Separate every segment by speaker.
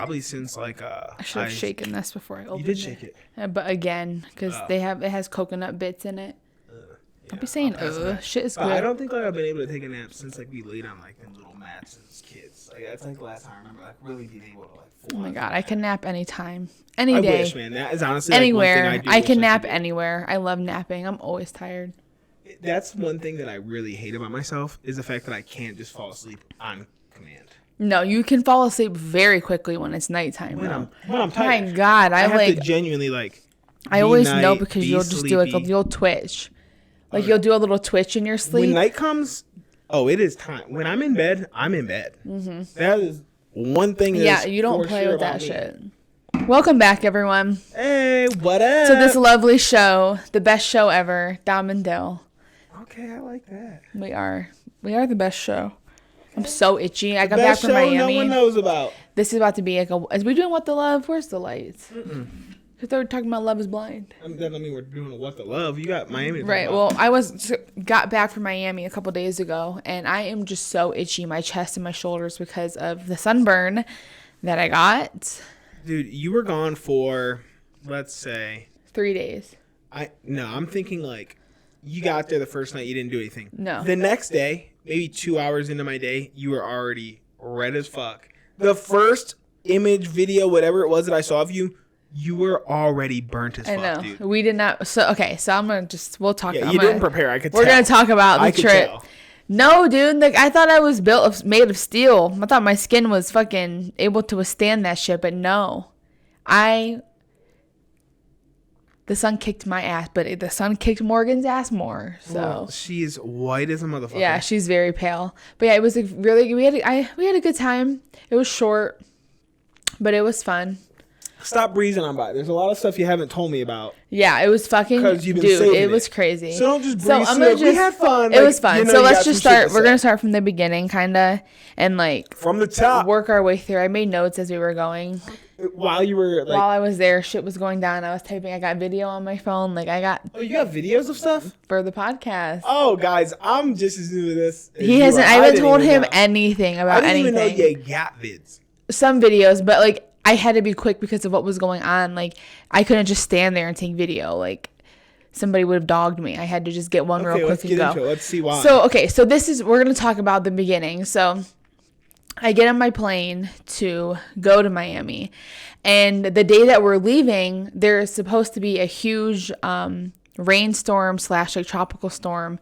Speaker 1: probably since like
Speaker 2: I should have shaken this before I opened it.
Speaker 1: You did shake it.
Speaker 2: But again, because it has coconut bits in it. Don't be saying shit is good.
Speaker 1: I don't think like I've been able to take a nap since like we laid on like them little mats as kids. Like that's like the last time I remember like really being able to like.
Speaker 2: Oh my god, I can nap anytime, any day.
Speaker 1: I wish, man. That is honestly
Speaker 2: anywhere.
Speaker 1: Like, one thing I
Speaker 2: can nap anywhere. I love napping. I'm always tired.
Speaker 1: That's one thing that I really hate about myself is the fact that I can't just fall asleep on command.
Speaker 2: No, you can fall asleep very quickly when it's nighttime.
Speaker 1: When I'm tired.
Speaker 2: My god, I have
Speaker 1: to genuinely like.
Speaker 2: I always know because you'll just do like you'll twitch. Like you'll do a little twitch in your sleep.
Speaker 1: When night comes, it is time. When I'm in bed, I'm in bed. Mm-hmm. That is one thing.
Speaker 2: You don't play with that shit. Welcome back, everyone.
Speaker 1: Hey, what up?
Speaker 2: To this lovely show, the best show ever, Dom Dyl.
Speaker 1: Okay, I like that.
Speaker 2: We are the best show. I'm so itchy. I got back from Miami.
Speaker 1: No one knows about.
Speaker 2: This is about to be like is we doing What the Love? Where's the lights? Because they were talking about Love is Blind.
Speaker 1: That doesn't mean we're doing What the Love. You got Miami.
Speaker 2: Right. Well, I got back from Miami a couple days ago, and I am just so itchy, my chest and my shoulders, because of the sunburn that I got.
Speaker 1: Dude, you were gone for, let's say,
Speaker 2: 3 days.
Speaker 1: I'm thinking like you got there the first night, you didn't do anything.
Speaker 2: No.
Speaker 1: The next day, maybe 2 hours into my day, you were already red as fuck. The first image, video, whatever it was that I saw of you, you were already burnt as fuck,
Speaker 2: I know.
Speaker 1: dude.
Speaker 2: We did not. So, okay. So I'm going to we'll talk.
Speaker 1: Yeah, you didn't prepare. I could tell.
Speaker 2: We're going to talk about the trip. No, dude. Like, I thought I was made of steel. I thought my skin was fucking able to withstand that shit, but no. The sun kicked my ass, but the sun kicked Morgan's ass more. So
Speaker 1: well, she is white as a motherfucker.
Speaker 2: Yeah, she's very pale. But yeah, it was we had a good time. It was short, but it was fun.
Speaker 1: Stop breezing on by. There's a lot of stuff you haven't told me about.
Speaker 2: Yeah, it was fucking.
Speaker 1: Dude, it
Speaker 2: was crazy.
Speaker 1: So don't just breeze. We had fun.
Speaker 2: It was fun. So let's just start. We're gonna start from the beginning, kind of, and like
Speaker 1: from the top,
Speaker 2: work our way through. I made notes as we were going.
Speaker 1: While I
Speaker 2: was there, shit was going down. I was typing. I got video on my phone. Like I got.
Speaker 1: Oh, you got videos of stuff
Speaker 2: for the podcast.
Speaker 1: Oh, guys, I'm just as new to this.
Speaker 2: He hasn't. I haven't told him anything about anything.
Speaker 1: I didn't even know you got vids.
Speaker 2: Some videos, but like. I had to be quick because of what was going on. Like, I couldn't just stand there and take video. Like, somebody would have dogged me. I had to just get one real quick and go.
Speaker 1: Let's see why.
Speaker 2: So, we're going to talk about the beginning. So, I get on my plane to go to Miami. And the day that we're leaving, there's supposed to be a huge rainstorm / like tropical storm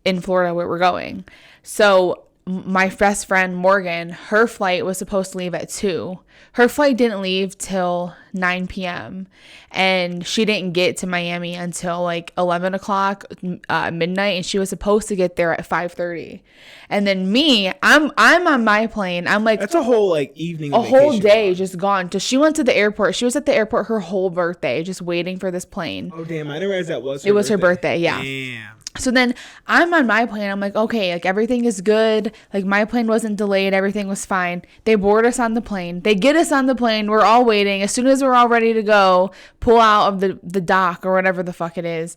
Speaker 2: in Florida where we're going. So, my best friend Morgan, her flight was supposed to leave at 2. Her flight didn't leave till 9 p.m. and she didn't get to Miami until like 11 o'clock midnight, and she was supposed to get there at 5:30. And then me, I'm on my plane. I'm like,
Speaker 1: that's a whole like evening,
Speaker 2: a whole day just gone. So she went to the airport. She was at the airport her whole birthday, just waiting for this plane.
Speaker 1: Oh damn! I didn't realize that was.
Speaker 2: It was her birthday. Yeah.
Speaker 1: Damn.
Speaker 2: So then I'm on my plane. I'm like, okay, like everything is good. Like my plane wasn't delayed. Everything was fine. They board us on the plane. They get us on the plane. We're all waiting. As soon as we're all ready to go, pull out of the dock or whatever the fuck it is.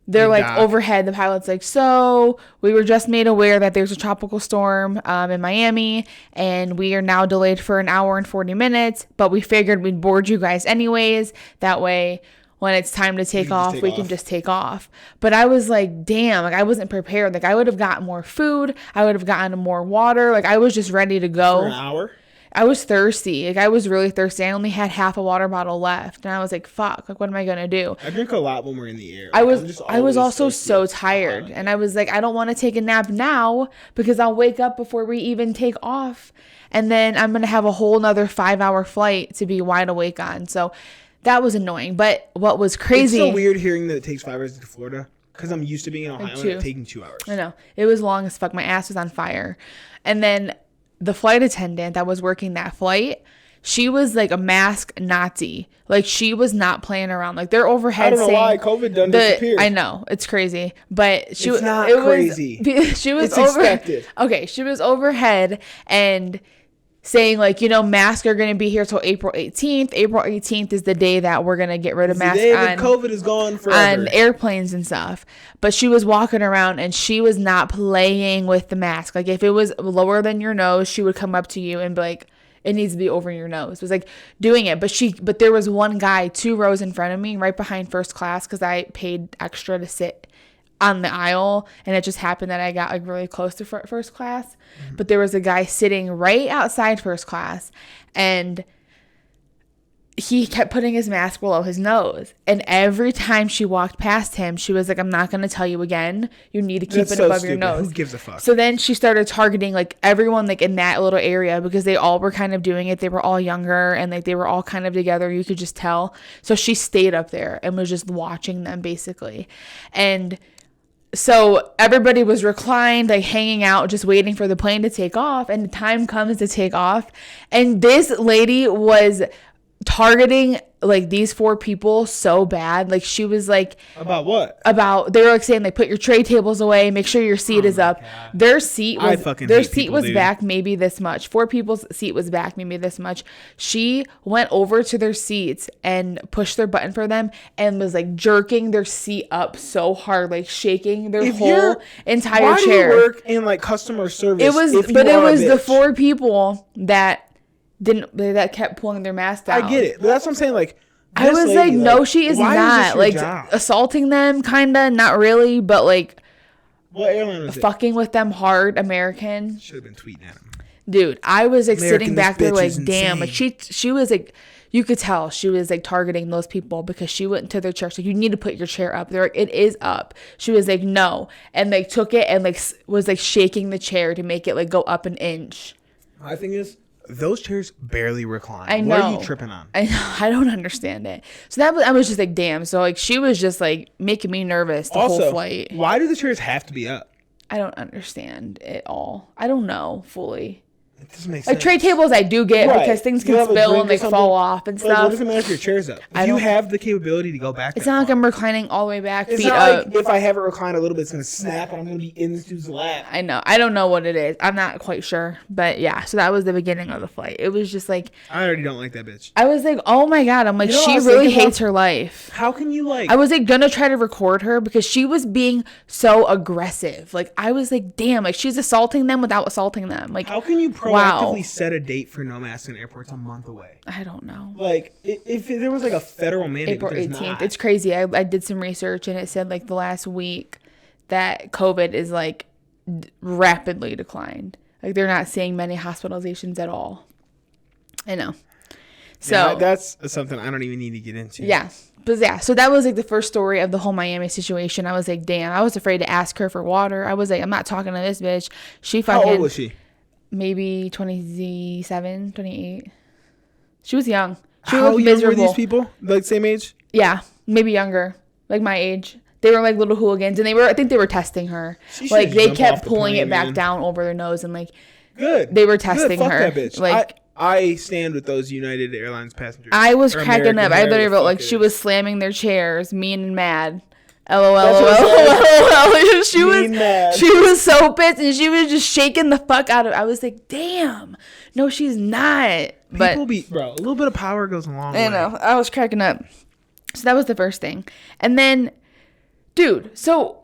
Speaker 2: They're like overhead. The pilot's like, so we were just made aware that there's a tropical storm in Miami and we are now delayed for an hour and 40 minutes, but we figured we'd board you guys anyways. That way, when it's time to take off, we can just take off. But I was like, damn, like I wasn't prepared. Like I would have gotten more food. I would have gotten more water. Like I was just ready to go.
Speaker 1: For an hour?
Speaker 2: I was thirsty. Like I was really thirsty. I only had half a water bottle left. And I was like, fuck, like what am I going to do?
Speaker 1: I drink a lot when we're in the air.
Speaker 2: I was also so tired. And I was like, I don't want to take a nap now because I'll wake up before we even take off. And then I'm going to have a whole nother 5-hour flight to be wide awake on. So that was annoying. But what was crazy.
Speaker 1: It's so weird hearing that it takes 5 hours to get to Florida because I'm used to being in Ohio and it taking 2 hours.
Speaker 2: I know. It was long as fuck. My ass was on fire. And then the flight attendant that was working that flight, she was like a mask Nazi. Like she was not playing around. Like they're overhead saying.
Speaker 1: I don't know why COVID done disappeared.
Speaker 2: I know it's crazy, but
Speaker 1: it's not crazy.
Speaker 2: She was
Speaker 1: expected.
Speaker 2: Okay, she was overhead and saying like, you know, masks are going to be here till April 18th. April 18th is the day that we're going to get rid of masks on
Speaker 1: COVID is gone forever.
Speaker 2: On airplanes and stuff. But she was walking around and she was not playing with the mask. Like if it was lower than your nose, she would come up to you and be like, It needs to be over your nose. It was like doing it. But there was one guy 2 rows in front of me, right behind first class, because I paid extra to sit on the aisle, and it just happened that I got like really close to first class. But there was a guy sitting right outside first class, and he kept putting his mask below his nose, and every time she walked past him, she was like, I'm not going to tell you again. You need to keep it above your nose.
Speaker 1: Who gives a fuck?
Speaker 2: So then she started targeting like everyone like in that little area, because they all were kind of doing it. They were all younger, and like they were all kind of together. You could just tell. So she stayed up there and was just watching them basically. And so everybody was reclined, like hanging out, just waiting for the plane to take off. And the time comes to take off, and this lady was targeting like these 4 people so bad. Like she was like,
Speaker 1: about what?
Speaker 2: About, they were like saying like, put your tray tables away, make sure your seat is up. God. Their seat was back maybe this much. 4 people's seat was back maybe this much. She went over to their seats and pushed their button for them and was like jerking their seat up so hard, like shaking their whole entire chair.
Speaker 1: Why do you work in like customer service?
Speaker 2: It was the 4 people that kept pulling their mask down.
Speaker 1: I get it, but that's what I'm saying. Like,
Speaker 2: I was like, no, she is not like assaulting them, kinda, not really, but like,
Speaker 1: what airline was it?
Speaker 2: Fucking with them hard. American.
Speaker 1: Should have been tweeting at him,
Speaker 2: dude. I was like sitting back there like, damn. Like she was like, you could tell she was like targeting those people, because she went to their chair. So you need to put your chair up. They're like, it is up. She was like, no, and like took it and like was like shaking the chair to make it like go up an inch.
Speaker 1: My thing is, those chairs barely recline.
Speaker 2: I know.
Speaker 1: What are you tripping on?
Speaker 2: I don't understand it. So I was just like, damn. So like she was just like making me nervous the whole flight.
Speaker 1: Why do the chairs have to be up?
Speaker 2: I don't understand it all. I don't know fully.
Speaker 1: It doesn't make sense.
Speaker 2: Like tray tables I do get, because things can spill and they fall off and stuff.
Speaker 1: What does it matter if your chair's up? If you have the capability to go back,
Speaker 2: it's not like I'm reclining all the way back,
Speaker 1: feet up. Like if I have it reclined a little bit, it's going to snap and I'm going to be in this dude's lap.
Speaker 2: I know. I don't know what it is. I'm not quite sure. But yeah, so that was the beginning of the flight. It was just like,
Speaker 1: I already don't like that bitch.
Speaker 2: I was like, oh my God. I'm like, she really hates her life.
Speaker 1: How can you like...
Speaker 2: I was like going to try to record her because she was being so aggressive. Like I was like, damn, like she's assaulting them without assaulting them. Like,
Speaker 1: how can you proactively set a date for no mask in airports a month away?
Speaker 2: I don't know.
Speaker 1: Like if there was like a federal mandate,
Speaker 2: April 18th. It's crazy. I did some research and it said like the last week that COVID is like rapidly declined. Like they're not seeing many hospitalizations at all. I know. So
Speaker 1: yeah, that's something I don't even need to get into.
Speaker 2: Yeah. But yeah, so that was like the first story of the whole Miami situation. I was like, damn, I was afraid to ask her for water. I was like, I'm not talking to this bitch. She fucking...
Speaker 1: How old was she?
Speaker 2: Maybe 27, 28. She was young. She
Speaker 1: How
Speaker 2: looked
Speaker 1: young
Speaker 2: miserable.
Speaker 1: Were these people? Like same age?
Speaker 2: Yeah, maybe younger. Like my age. They were like little hooligans, and I think they were testing her. Like they kept pulling it back down over their nose, and like they were testing her.
Speaker 1: Fuck that bitch.
Speaker 2: Like
Speaker 1: I stand with those United Airlines passengers.
Speaker 2: I was cracking up. I literally wrote like she was slamming their chairs, mean and mad. LOL. She was so pissed, and she was just shaking the fuck out of it. I was like, damn. No, she's not. But
Speaker 1: bro, a little bit of power goes a long way.
Speaker 2: I know. I was cracking up. So that was the first thing. And then, dude, 2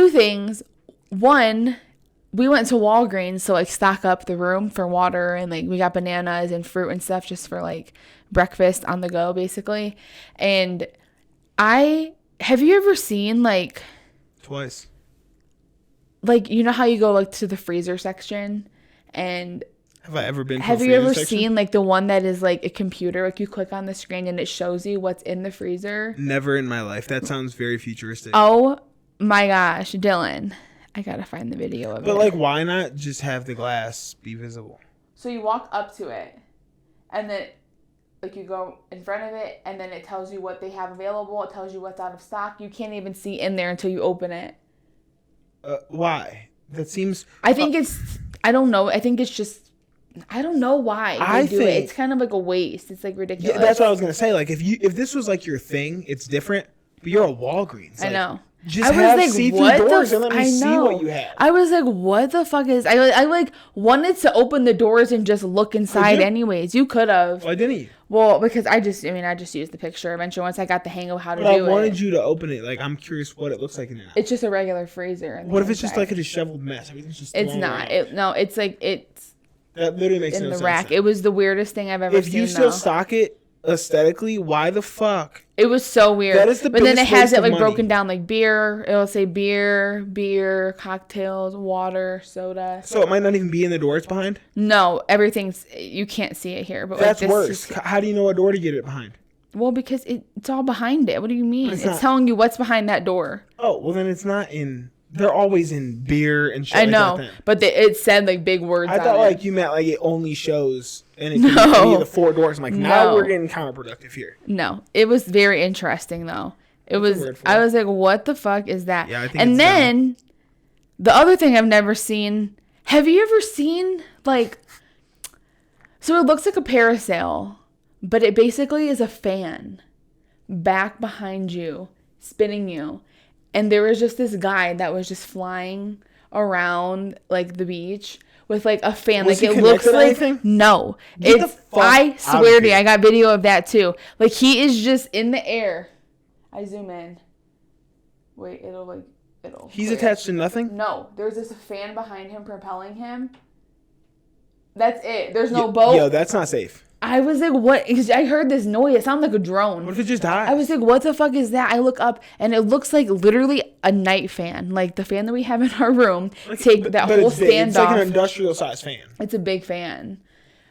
Speaker 2: things. One, we went to Walgreens to like stock up the room for water, and like we got bananas and fruit and stuff just for like breakfast on the go, basically. And have you ever seen like
Speaker 1: twice,
Speaker 2: like, you know how you go like to the freezer section, and
Speaker 1: have I ever been to
Speaker 2: have
Speaker 1: the
Speaker 2: you ever
Speaker 1: section?
Speaker 2: seen like the one that is like a computer, like you click on the screen and it shows you what's in the freezer?
Speaker 1: Never in my life. That sounds very futuristic.
Speaker 2: Oh my gosh, Dylan, I gotta find the video of it.
Speaker 1: But like, why not just have the glass be visible?
Speaker 2: So you walk up to it, and then like you go in front of it, and then it tells you what they have available. It tells you what's out of stock. You can't even see in there until you open it.
Speaker 1: Why? That seems...
Speaker 2: I think I don't know. I think it's just... I don't know why they do it. It's kind of like a waste. It's like ridiculous.
Speaker 1: Yeah, that's what I was going to say. Like, if this was like your thing, it's different. But you're a Walgreens.
Speaker 2: I know.
Speaker 1: Just have see-through doors and let me see what you have.
Speaker 2: I was like, what the fuck is... I like wanted to open the doors and just look inside anyways. You could have.
Speaker 1: Why didn't you?
Speaker 2: Well, because I just used the picture eventually once I got the hang of how to do it.
Speaker 1: I wanted you to open it. Like, I'm curious what it looks like in there.
Speaker 2: It's just a regular freezer.
Speaker 1: What if it's just like a disheveled mess? Everything's just
Speaker 2: It's not. It's like,
Speaker 1: That literally makes
Speaker 2: in
Speaker 1: no
Speaker 2: the
Speaker 1: sense.
Speaker 2: rack. It was the weirdest thing I've ever seen.
Speaker 1: If you still stock it aesthetically, why the fuck?
Speaker 2: It was so weird.
Speaker 1: That is the
Speaker 2: but then it
Speaker 1: biggest
Speaker 2: has
Speaker 1: waste
Speaker 2: it
Speaker 1: of
Speaker 2: like
Speaker 1: money.
Speaker 2: broken down like beer. It'll say beer, cocktails, water, soda.
Speaker 1: So it might not even be in the door it's behind?
Speaker 2: No, everything's, you can't see it here. But
Speaker 1: That's
Speaker 2: like, this
Speaker 1: worse. How do you know what door to get it behind?
Speaker 2: Well, because it's all behind it. What do you mean?
Speaker 1: It's
Speaker 2: It's
Speaker 1: not.
Speaker 2: telling you what's behind that door.
Speaker 1: Oh, well then it's not in... They're always in beer and shit
Speaker 2: I
Speaker 1: like
Speaker 2: know,
Speaker 1: that.
Speaker 2: but it said like big words
Speaker 1: I
Speaker 2: on
Speaker 1: thought
Speaker 2: it.
Speaker 1: like you meant like it only shows and it could be
Speaker 2: No.
Speaker 1: any of the 4 doors. I'm like, now
Speaker 2: No.
Speaker 1: we're getting counterproductive here.
Speaker 2: No, it was very interesting though. It was.
Speaker 1: word for
Speaker 2: I
Speaker 1: it.
Speaker 2: was like, "What the fuck is that?"
Speaker 1: Yeah, I think
Speaker 2: and
Speaker 1: it's
Speaker 2: then the other thing I've never seen. Have you ever seen like? So it looks like a parasail, but it basically is a fan back behind you, spinning you, and there was just this guy that was just flying around like the beach with like a fan.
Speaker 1: Was
Speaker 2: like
Speaker 1: he
Speaker 2: it looks
Speaker 1: connected to
Speaker 2: like
Speaker 1: anything?
Speaker 2: no.
Speaker 1: Get the
Speaker 2: It's
Speaker 1: fuck
Speaker 2: I
Speaker 1: out
Speaker 2: swear
Speaker 1: of
Speaker 2: to you,
Speaker 1: here.
Speaker 2: I got video of that too. Like he is just in the air. I zoom in. Wait, it'll.
Speaker 1: He's
Speaker 2: clear.
Speaker 1: attached to nothing?
Speaker 2: No, there's just a fan behind him propelling him. That's it. There's no boat.
Speaker 1: Yo, that's not safe.
Speaker 2: I was like, what? 'Cause I heard this noise. It sounded like a drone.
Speaker 1: What if it just dies?
Speaker 2: I was like, what the fuck is that? I look up and it looks like literally a night fan. Like the fan that we have in our room. Take that whole
Speaker 1: it's big.
Speaker 2: stand
Speaker 1: It's
Speaker 2: off.
Speaker 1: like an industrial size fan.
Speaker 2: It's a big fan.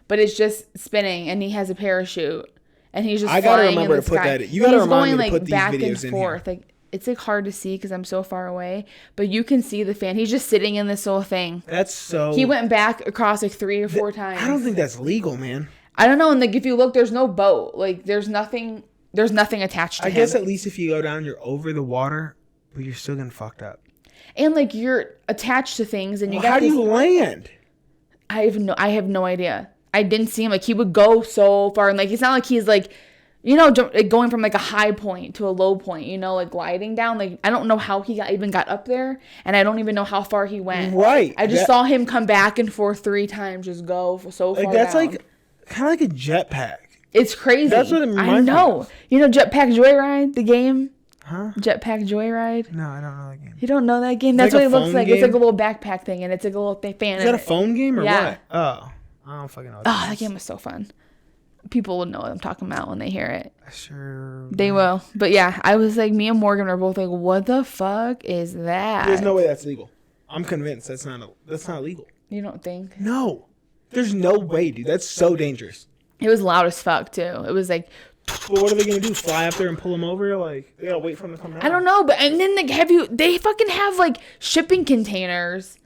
Speaker 2: But it's just spinning and he has a parachute. And he's just
Speaker 1: I gotta
Speaker 2: flying
Speaker 1: remember
Speaker 2: in
Speaker 1: to
Speaker 2: the
Speaker 1: put
Speaker 2: sky.
Speaker 1: that in. You gotta
Speaker 2: He's
Speaker 1: remind
Speaker 2: going
Speaker 1: me to
Speaker 2: like
Speaker 1: put these
Speaker 2: back
Speaker 1: videos
Speaker 2: and
Speaker 1: in
Speaker 2: forth.
Speaker 1: here.
Speaker 2: Like it's like hard to see because I'm so far away. But you can see the fan. He's just sitting in this little thing.
Speaker 1: That's so...
Speaker 2: He went back across like 3 or 4 times.
Speaker 1: I don't think that's legal, man.
Speaker 2: I don't know. And like if you look, there's no boat. Like there's nothing attached to him.
Speaker 1: I guess at least if you go down, you're over the water, but you're still getting fucked up.
Speaker 2: And like you're attached to things and you
Speaker 1: Well,
Speaker 2: got
Speaker 1: how do
Speaker 2: this,
Speaker 1: you land?
Speaker 2: I have no idea. I didn't see him. Like he would go so far and like it's not like he's like, you know, like going from like a high point to a low point, you know, like gliding down. Like I don't know how he even got up there and I don't even know how far he went.
Speaker 1: Right.
Speaker 2: I just saw him come back and forth 3 times, just go so far
Speaker 1: Like that's
Speaker 2: down.
Speaker 1: like kind of like a jetpack.
Speaker 2: It's crazy.
Speaker 1: That's what it
Speaker 2: I
Speaker 1: reminds me
Speaker 2: know.
Speaker 1: of.
Speaker 2: You know Jetpack Joyride, the game?
Speaker 1: Huh?
Speaker 2: Jetpack Joyride?
Speaker 1: No, I don't know that game.
Speaker 2: You don't know that game?
Speaker 1: It's
Speaker 2: That's
Speaker 1: like
Speaker 2: what
Speaker 1: a
Speaker 2: it looks
Speaker 1: phone
Speaker 2: like. It's like a
Speaker 1: game?
Speaker 2: little backpack thing, and it's like a little fan.
Speaker 1: Is that a phone game or
Speaker 2: Yeah.
Speaker 1: what? Oh, I don't fucking know. What
Speaker 2: Oh, that game was so fun. People will know what I'm talking about when they hear it.
Speaker 1: Sure.
Speaker 2: They will. But yeah, I was like, me and Morgan were both like, what the fuck is that?
Speaker 1: There's no way that's legal. I'm convinced that's not legal.
Speaker 2: You don't think?
Speaker 1: No. There's no way, dude. That's so dangerous.
Speaker 2: It was loud as fuck, too. It was like,
Speaker 1: Well, what are they gonna do? Fly up there and pull them over? Like they gotta wait for them to come down.
Speaker 2: I don't know. But and then like, they fucking have like shipping containers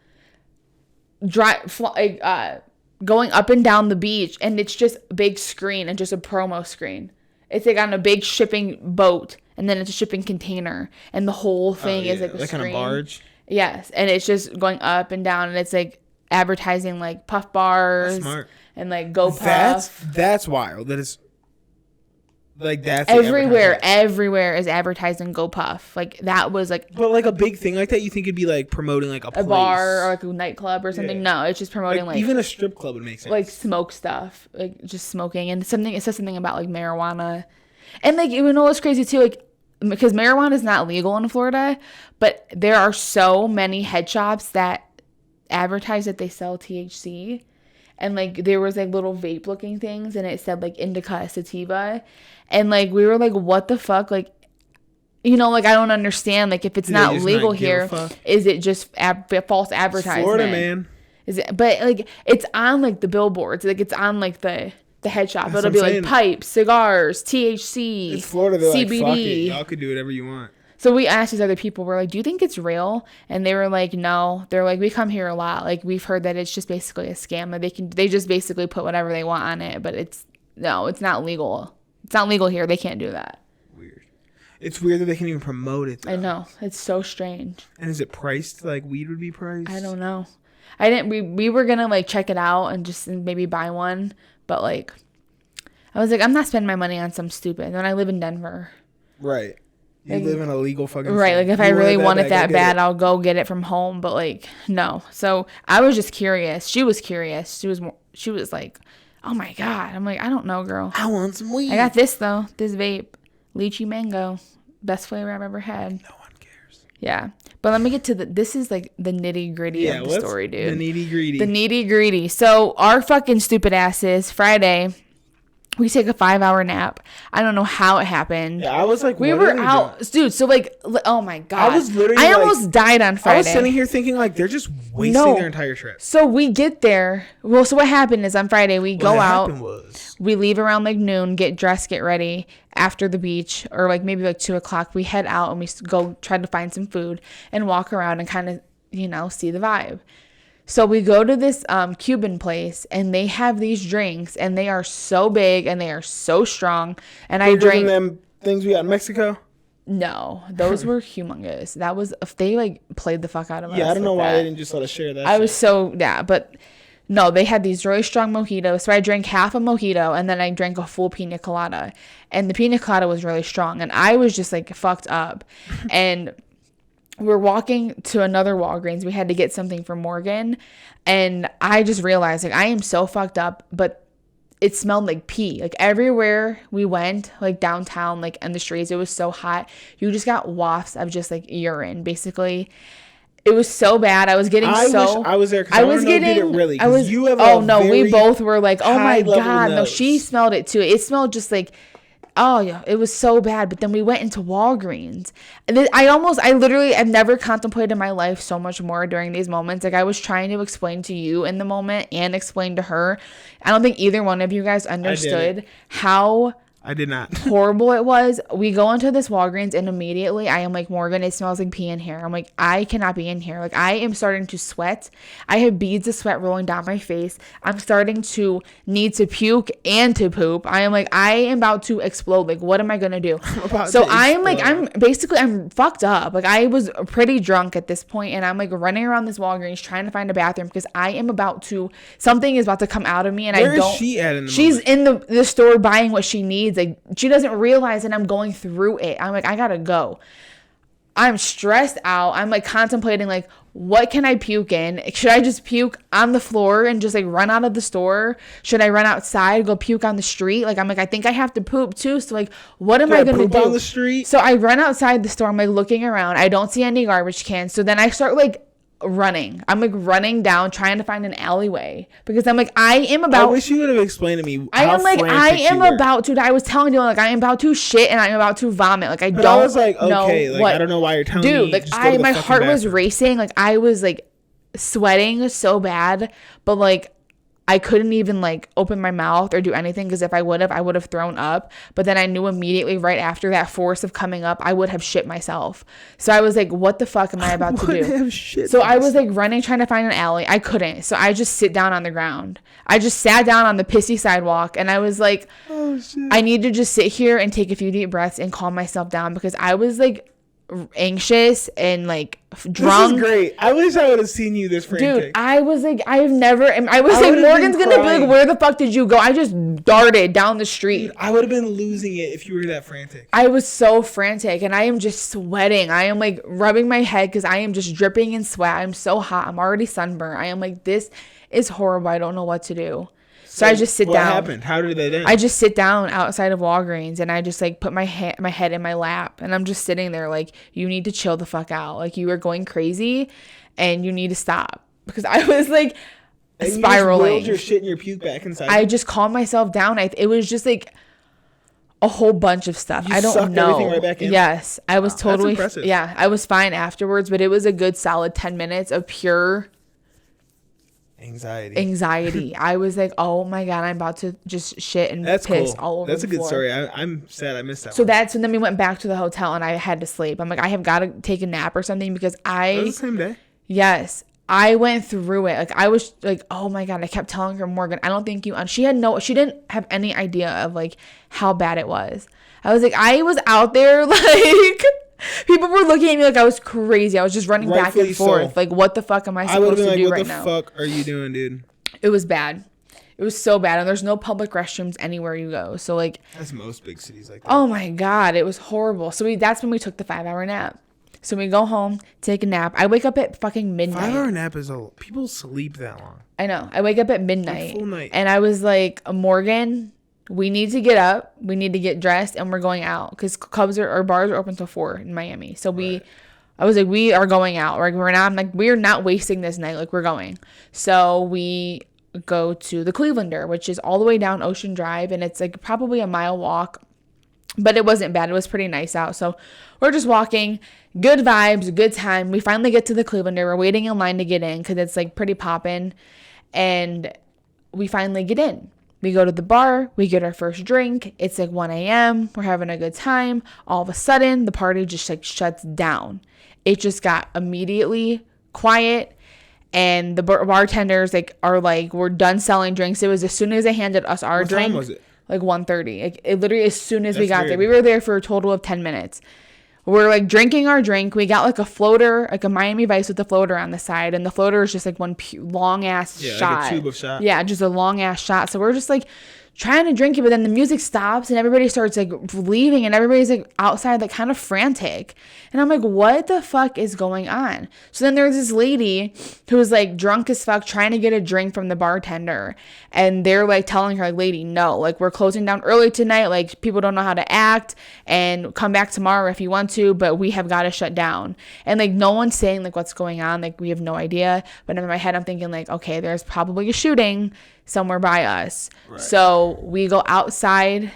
Speaker 2: going up and down the beach, and it's just a big screen and just a promo screen. It's like on a big shipping boat, and then it's a shipping container, and the whole thing is like a
Speaker 1: that
Speaker 2: screen.
Speaker 1: kind of barge.
Speaker 2: Yes, and it's just going up and down, and it's like advertising like Puff bars
Speaker 1: That's smart.
Speaker 2: and like Go Puff.
Speaker 1: That's wild. That is like that's
Speaker 2: Everywhere is advertising Go Puff. Like that was like
Speaker 1: But like a big thing like that, you think it'd be like promoting like a place.
Speaker 2: bar or like a nightclub or something.
Speaker 1: Yeah.
Speaker 2: No, it's just promoting like
Speaker 1: even a strip club would make sense.
Speaker 2: like smoke stuff, like just smoking, and it says something about like marijuana, and like you know what's crazy too, like because marijuana is not legal in Florida, but there are so many head shops that advertise that they sell THC, and like there was like little vape looking things, and it said like indica sativa, and like we were like, what the fuck, like. You know, like I don't understand. Like if it's not legal here, is it just false advertisement?
Speaker 1: Florida, man.
Speaker 2: Is it? But like it's on like the billboards. Like it's on like the head shop.
Speaker 1: That's
Speaker 2: It'll be
Speaker 1: what I'm
Speaker 2: like
Speaker 1: saying.
Speaker 2: pipes, cigars, THC.
Speaker 1: It's Florida. They're
Speaker 2: CBD.
Speaker 1: like, fuck it. Y'all could do whatever you want.
Speaker 2: So we asked these other people. We're like, do you think it's real? And they were like, no. They're like, we come here a lot. Like we've heard that it's just basically a scam. That they just basically put whatever they want on it. But it's not legal. It's not legal here. They can't do that.
Speaker 1: It's weird that they can even promote it, though.
Speaker 2: I know. It's so strange.
Speaker 1: And is it priced like weed would be priced?
Speaker 2: I don't know. I didn't. We were gonna like check it out and just maybe buy one, but like, I was like, I'm not spending my money on some stupid. And I live in Denver.
Speaker 1: Right. You
Speaker 2: Like,
Speaker 1: live in a legal fucking
Speaker 2: right.
Speaker 1: state.
Speaker 2: Like if I really want it that bad, I'll go get it from home. But like, no. So I was just curious. She was curious. She was like, oh my god. I'm like, I don't know, girl.
Speaker 1: I want some weed.
Speaker 2: I got this though. This vape, lychee mango, best flavor I've ever had.
Speaker 1: No one cares.
Speaker 2: Yeah. But let me get to this is like the nitty gritty of the story, dude.
Speaker 1: The nitty gritty.
Speaker 2: The nitty gritty. So our fucking stupid asses, Friday, we take a 5-hour nap. I don't know how it happened.
Speaker 1: Yeah, I was like,
Speaker 2: we were out, dude. So like, oh my God.
Speaker 1: I was literally
Speaker 2: I almost died on Friday.
Speaker 1: I was sitting here thinking like, they're just wasting their entire trip.
Speaker 2: So we get there. Well, so what happened is on Friday, we go out. We leave around like noon, get dressed, get ready after the beach, or like maybe like 2:00. We head out and we go try to find some food and walk around and kind of, see the vibe. So we go to this Cuban place and they have these drinks and they are so big and they are so strong. And I drank
Speaker 1: them things we got in Mexico.
Speaker 2: No, those were humongous. That was if they like played the fuck out of us.
Speaker 1: Yeah, I don't know why they didn't just let us share that.
Speaker 2: I was so but no, they had these really strong mojitos. So I drank half a mojito and then I drank a full pina colada. And the pina colada was really strong and I was just like fucked up. And we're walking to another Walgreens. We had to get something for Morgan. And I just realized, like, I am so fucked up, but it smelled like pee. Like, everywhere we went, like, downtown, like, in the streets, it was so hot. You just got wafts of just, like, urine, basically. It was so bad. I was getting
Speaker 1: I wish I was there because I was getting. Did it really? You have
Speaker 2: we both were like, oh my God. No, she smelled it too. It smelled just like, oh yeah, it was so bad. But then we went into Walgreens. And I've never contemplated my life so much more during these moments. Like I was trying to explain to you in the moment and explain to her. I don't think either one of you guys understood how
Speaker 1: I did not.
Speaker 2: horrible it was. We go into this Walgreens and immediately I am like, Morgan, it smells like pee in here. I'm like, I cannot be in here. Like I am starting to sweat. I have beads of sweat rolling down my face. I'm starting to need to puke and to poop. I am like, I am about to explode. Like, what am I going to do? So I am like, I'm fucked up. Like I was pretty drunk at this point and I'm like running around this Walgreens trying to find a bathroom because something is about to come out of me and
Speaker 1: Where is she at in the
Speaker 2: She's
Speaker 1: moment?
Speaker 2: in the store buying what she needs. Like she doesn't realize that I'm going through it. I'm like, I gotta go. I'm stressed out. I'm like contemplating like, what can I puke in? Should I just puke on the floor and just like run out of the store? Should I run outside, go puke on the street? Like I'm like, I think I have to poop too. So like, what am I gonna do?
Speaker 1: On the street?
Speaker 2: So I run outside the store. I'm like looking around. I don't see any garbage cans. So then I start like running. I'm like running down trying to find an alleyway because I'm like I
Speaker 1: wish you would have explained to me.
Speaker 2: I was telling you like I am about to shit and I'm about to vomit. Like I was like, okay,
Speaker 1: like I don't know why you're telling me.
Speaker 2: Dude, like my heart was racing. Like I was like sweating so bad, but like I couldn't even like open my mouth or do anything because if I would have thrown up. But then I knew immediately right after that force of coming up, I would have shit myself. So I was like, what the fuck am I about to do? So I was like running, trying to find an alley. I couldn't. So I just sit down on the ground. I just sat down on the pissy sidewalk and I was like, oh, shit. I need to just sit here and take a few deep breaths and calm myself down because I was like anxious and like drunk.
Speaker 1: This is great. I wish I would have seen you this frantic.
Speaker 2: Dude, I was like, Morgan's gonna be like, where the fuck did you go? I just darted down the street.
Speaker 1: Dude, I would have been losing it if you were that frantic.
Speaker 2: I was so frantic and I am just sweating. I am like rubbing my head because I am just dripping in sweat. I'm so hot. I'm already sunburned. I am like, this is horrible. I don't know what to do. So I just sit down.
Speaker 1: What happened? How did that end?
Speaker 2: I just sit down outside of Walgreens and I just like put my head in my lap and I'm just sitting there like, you need to chill the fuck out. Like you are going crazy and you need to stop because I was like spiraling.
Speaker 1: You just your shit and your puke back inside.
Speaker 2: I just calmed myself down. It was just like a whole bunch of stuff. I don't know. Everything right back in? Yes, I was totally. That's impressive. Yeah, I was fine afterwards, but it was a good solid 10 minutes of pure anxiety. I was like, oh my God, I'm about to just shit and piss all over.
Speaker 1: That's a good
Speaker 2: floor.
Speaker 1: story. I'm sad I missed that.
Speaker 2: So then we went back to the hotel and I had to sleep. I'm like, I have got to take a nap or something because
Speaker 1: That was the same day?
Speaker 2: Yes. I went through it. Like I was like, oh my God, I kept telling her, Morgan, I don't think she didn't have any idea of like how bad it was. I was like, I was out there like people were looking at me like I was crazy. I was just running back and forth. Like, what the fuck am I supposed to do right now?
Speaker 1: What the fuck are you doing, dude?
Speaker 2: It was bad. It was so bad. And there's no public restrooms anywhere you go. So, like...
Speaker 1: That's most big cities like that.
Speaker 2: Oh, my God. It was horrible. So, that's when we took the 5-hour nap. So, we go home, take a nap. I wake up at fucking midnight.
Speaker 1: 5-hour nap is people sleep that long.
Speaker 2: I know. I wake up at midnight.
Speaker 1: Full night.
Speaker 2: And I was like, Morgan... We need to get up. We need to get dressed, and we're going out because bars are open till 4 in Miami. So we I was like, we are going out. Like, we're not wasting this night. Like, we're going. So we go to the Clevelander, which is all the way down Ocean Drive, and it's like probably a mile walk, but it wasn't bad. It was pretty nice out. So we're just walking, good vibes, good time. We finally get to the Clevelander. We're waiting in line to get in because it's like pretty poppin', and we finally get in. We go to the bar, we get our first drink. It's like 1 a.m. We're having a good time. All of a sudden, the party just like shuts down. It just got immediately quiet. And the bartenders are like, we're done selling drinks. It was as soon as they handed us our drink. What time was it? Like 1:30. Like, it literally as soon as we got there. We were there for a total of 10 minutes. We're like drinking our drink. We got like a floater, like a Miami Vice with a floater on the side. And the floater is just like one long ass shot. Like a tube of shot. Yeah, just a long ass shot. So we're just like trying to drink it, but then the music stops and everybody starts like leaving and everybody's like outside like kind of frantic. And I'm like, what the fuck is going on? So then there's this lady who was like drunk as fuck trying to get a drink from the bartender, and they're like telling her, like, lady, no, like, we're closing down early tonight, like, people don't know how to act, and come back tomorrow if you want to, but we have got to shut down. And like no one's saying like what's going on, like we have no idea, but in my head I'm thinking like, okay, there's probably a shooting somewhere by us. Right. So we go outside.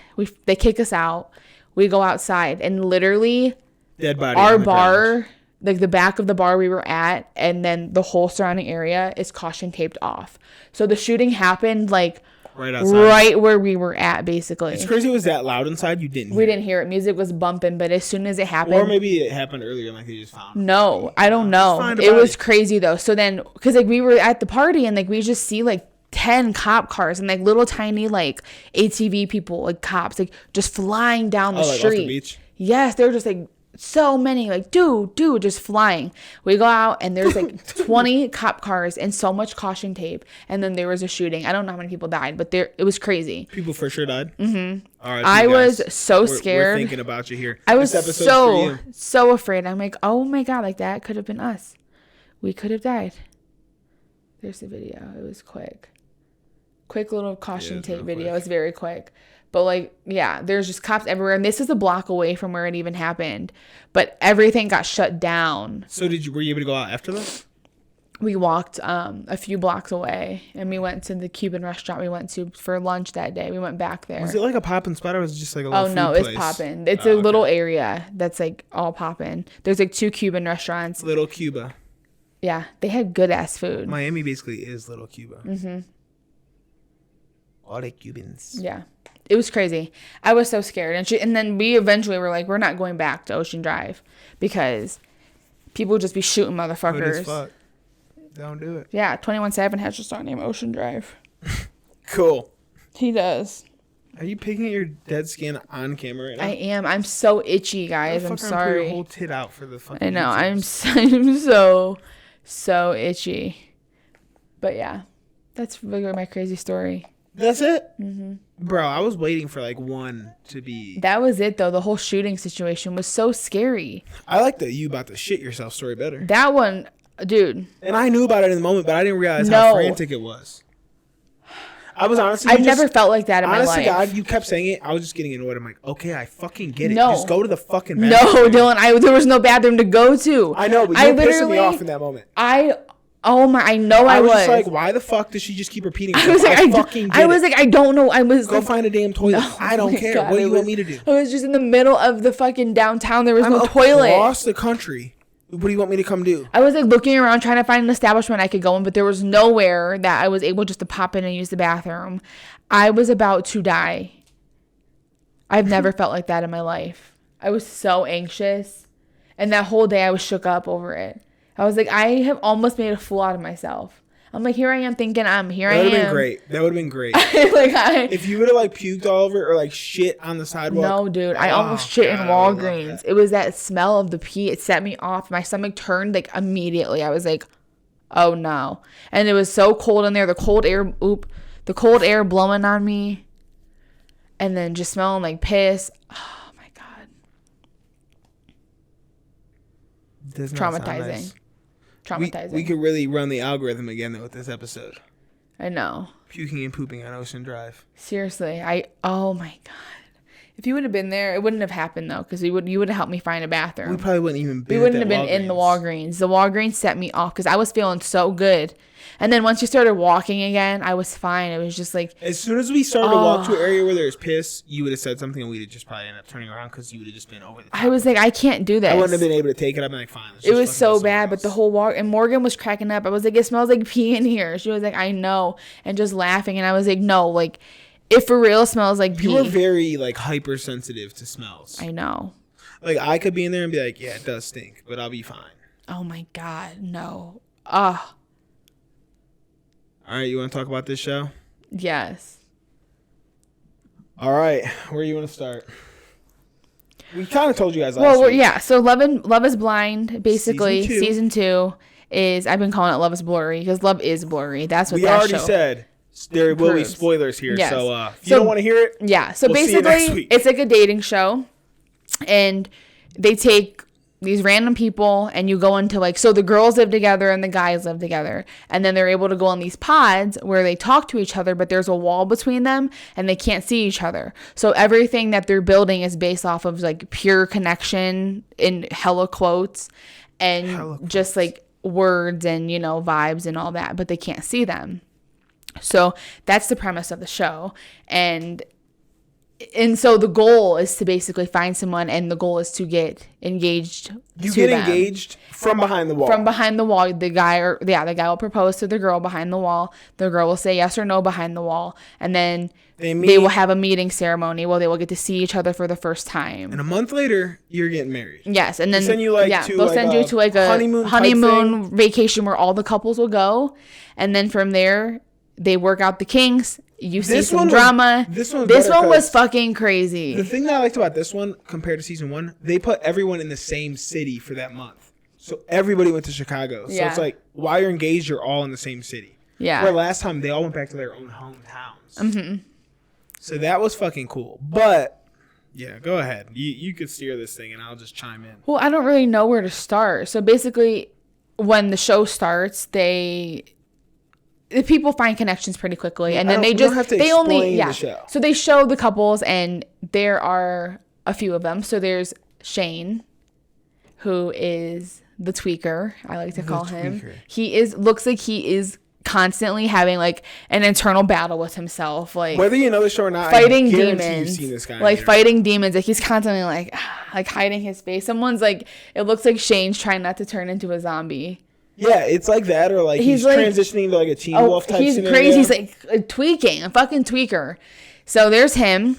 Speaker 2: They kick us out. We go outside, and literally dead body our bar, like the back of the bar we were at, and then the whole surrounding area is caution taped off. So the shooting happened like right outside, right where we were at, basically.
Speaker 1: It's crazy. It was that loud inside. You didn't hear
Speaker 2: We didn't hear it. Music was bumping, but as soon as it happened,
Speaker 1: or maybe it happened earlier and like they just found it.
Speaker 2: No, I don't know. It was crazy though. So then, because like we were at the party and like we just see like 10 cop cars and like little tiny like ATV people, like cops, like just flying down the street. Off the beach? Yes, they're just like so many, like dude, just flying. We go out and there's like 20 cop cars and so much caution tape, and then there was a shooting. I don't know how many people died, but it was crazy.
Speaker 1: People for sure died.
Speaker 2: Mm-hmm. All right, I was so scared.
Speaker 1: We're thinking about you here.
Speaker 2: I was so afraid. I'm like, oh my god, like that could have been us. We could have died. There's the video. It was quick little caution tape video. It's very quick. But like, yeah, there's just cops everywhere. And this is a block away from where it even happened. But everything got shut down.
Speaker 1: So were you able to go out after that?
Speaker 2: We walked a few blocks away, and we went to the Cuban restaurant we went to for lunch that day. We went back there.
Speaker 1: Was it like a poppin' spot, or was it just like a little food
Speaker 2: place?
Speaker 1: It's
Speaker 2: poppin'. It's a little area that's like all poppin'. There's like 2 Cuban restaurants.
Speaker 1: Little Cuba.
Speaker 2: Yeah, they had good ass food.
Speaker 1: Miami basically is Little Cuba. Mm-hmm. All the Cubans.
Speaker 2: Yeah. It was crazy. I was so scared. And then we eventually were like, we're not going back to Ocean Drive because people would just be shooting motherfuckers.
Speaker 1: Good as fuck. Don't do it.
Speaker 2: Yeah, 21 Savage has a song named Ocean Drive.
Speaker 1: Cool.
Speaker 2: He does.
Speaker 1: Are you picking at your dead skin on camera right now?
Speaker 2: I am. I'm so itchy, guys. I'm sorry.
Speaker 1: Put your whole tit out for the fucking
Speaker 2: I know.
Speaker 1: YouTubes.
Speaker 2: I'm so itchy. But yeah, that's really my crazy story.
Speaker 1: That's it? Mm-hmm. Bro, I was waiting for like one to be...
Speaker 2: That was it, though. The whole shooting situation was so scary.
Speaker 1: I like the you about to shit yourself story better.
Speaker 2: That one, dude.
Speaker 1: And I knew about it in the moment, but I didn't realize how frantic it was. I was honestly...
Speaker 2: I've never felt like that in my life.
Speaker 1: Honestly, God, you kept saying it. I was just getting annoyed. I'm like, okay, I fucking get it. No. Just go to the fucking
Speaker 2: No,
Speaker 1: bathroom.
Speaker 2: Dylan, there was no bathroom to go to.
Speaker 1: I know, but you were pissing me off in that moment.
Speaker 2: Oh my! I know I was.
Speaker 1: Just like, why the fuck does she just keep repeating?
Speaker 2: I was like, I don't know.
Speaker 1: Go find a damn toilet. No, I don't care. God, what do you want me to do?
Speaker 2: I was just in the middle of the fucking downtown. There was no toilet.
Speaker 1: Across the country. What do you want me to come do?
Speaker 2: I was like looking around trying to find an establishment I could go in, but there was nowhere that I was able just to pop in and use the bathroom. I was about to die. I've never felt like that in my life. I was so anxious, and that whole day I was shook up over it. I was like, I have almost made a fool out of myself. I'm like, here I am thinking I am.
Speaker 1: That would have been great. That would have been great. If you would have like puked all over or like shit on the sidewalk.
Speaker 2: No, dude. I almost shit in Walgreens. It was that smell of the pee. It set me off. My stomach turned like immediately. I was like, oh no. And it was so cold in there. The cold air blowing on me. And then just smelling like piss. Oh my God. Traumatizing.
Speaker 1: We could really run the algorithm again though with this episode.
Speaker 2: I know.
Speaker 1: Puking and pooping on Ocean Drive.
Speaker 2: Seriously, oh my God. If you would have been there, it wouldn't have happened though, because you would have helped me find a bathroom.
Speaker 1: We probably wouldn't even
Speaker 2: We wouldn't have been in the Walgreens. The Walgreens set me off because I was feeling so good. And then once you started walking again, I was fine. It was just like...
Speaker 1: As soon as we started to walk to an area where there's piss, you would have said something and we'd have just probably ended up turning around because you would have just been over the top.
Speaker 2: I was like, I can't do this.
Speaker 1: I wouldn't have been able to take it. I'd be like, fine.
Speaker 2: It was so bad, but the whole walk... And Morgan was cracking up. I was like, it smells like pee in here. She was like, I know. And just laughing. And I was like, no, like, it for real smells like pee.
Speaker 1: You were very, like, hypersensitive to smells.
Speaker 2: I know.
Speaker 1: Like, I could be in there and be like, yeah, it does stink, but I'll be fine.
Speaker 2: Oh, my God. No.
Speaker 1: All right, you want to talk about this show?
Speaker 2: Yes.
Speaker 1: All right, where do you want to start? We kind of told you guys last week.
Speaker 2: Yeah. So Love is Blind, basically, season 2 is, I've been calling it Love is Blurry because love is blurry. That's what
Speaker 1: we
Speaker 2: that
Speaker 1: already
Speaker 2: show
Speaker 1: said. There will be spoilers here,
Speaker 2: yes.
Speaker 1: so if you don't want to hear it,
Speaker 2: yeah. So
Speaker 1: we'll
Speaker 2: basically, it's like a dating show, and they take these random people and you go into like, so the girls live together and the guys live together, and then they're able to go on these pods where they talk to each other, but there's a wall between them and they can't see each other. So everything that they're building is based off of like pure connection in hella quotes and just like words and, you know, vibes and all that, but they can't see them. So that's the premise of the show. And so the goal is to basically find someone, and the goal is to get engaged.
Speaker 1: You get engaged from behind the wall.
Speaker 2: From behind the wall, the guy will propose to the girl behind the wall. The girl will say yes or no behind the wall, and then they will have a meeting ceremony where they will get to see each other for the first time.
Speaker 1: And a month later, you're getting married.
Speaker 2: Yes, and then
Speaker 1: they'll send you to like
Speaker 2: a honeymoon vacation where all the couples will go, and then from there they work out the kinks. You see some drama. This one was fucking crazy.
Speaker 1: The thing that I liked about this one compared to season 1, they put everyone in the same city for that month. So everybody went to Chicago. So it's like, while you're engaged, you're all in the same city.
Speaker 2: Yeah.
Speaker 1: Where last time, they all went back to their own hometowns. Mm-hmm. So that was fucking cool. But, yeah, go ahead. You could steer this thing, and I'll just chime in.
Speaker 2: Well, I don't really know where to start. So basically, when the show starts, the people find connections pretty quickly, and then the show. So they show the couples, and there are a few of them. So there's Shane, who is the tweaker, I like to call him. He looks like he is constantly having like an internal battle with himself, like
Speaker 1: whether you know the show or not,
Speaker 2: fighting demons.
Speaker 1: You've seen this guy
Speaker 2: like fighting demons. Like he's constantly like hiding his face. Someone's like, it looks like Shane's trying not to turn into a zombie.
Speaker 1: Yeah, it's like that, or like he's like, transitioning to like a Teen Wolf type
Speaker 2: he's
Speaker 1: scenario.
Speaker 2: Crazy. He's like tweaking, a fucking tweaker. So there's him.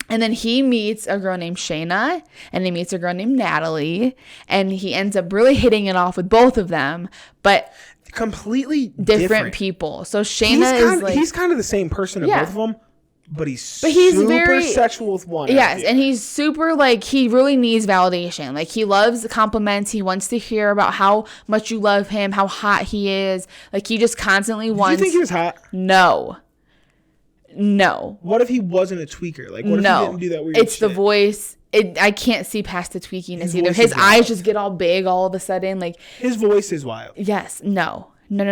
Speaker 2: And then he meets a girl named Shayna, and he meets a girl named Natalie, and he ends up really hitting it off with both of them, but
Speaker 1: completely
Speaker 2: different people. So Shayna
Speaker 1: he's kind of the same person to both of them, but he's super very sexual with one.
Speaker 2: Yes, and he's super like, he really needs validation. Like he loves the compliments. He wants to hear about how much you love him, how hot he is. Like he just constantly wants.
Speaker 1: Do you think he was hot?
Speaker 2: No.
Speaker 1: What if he wasn't a tweaker? Like what if he didn't do that weird
Speaker 2: It's
Speaker 1: shit?
Speaker 2: the voice. I can't see past the tweakiness either. His eyes just get all big all of a sudden. Like
Speaker 1: his voice is wild.
Speaker 2: Yes. No. Would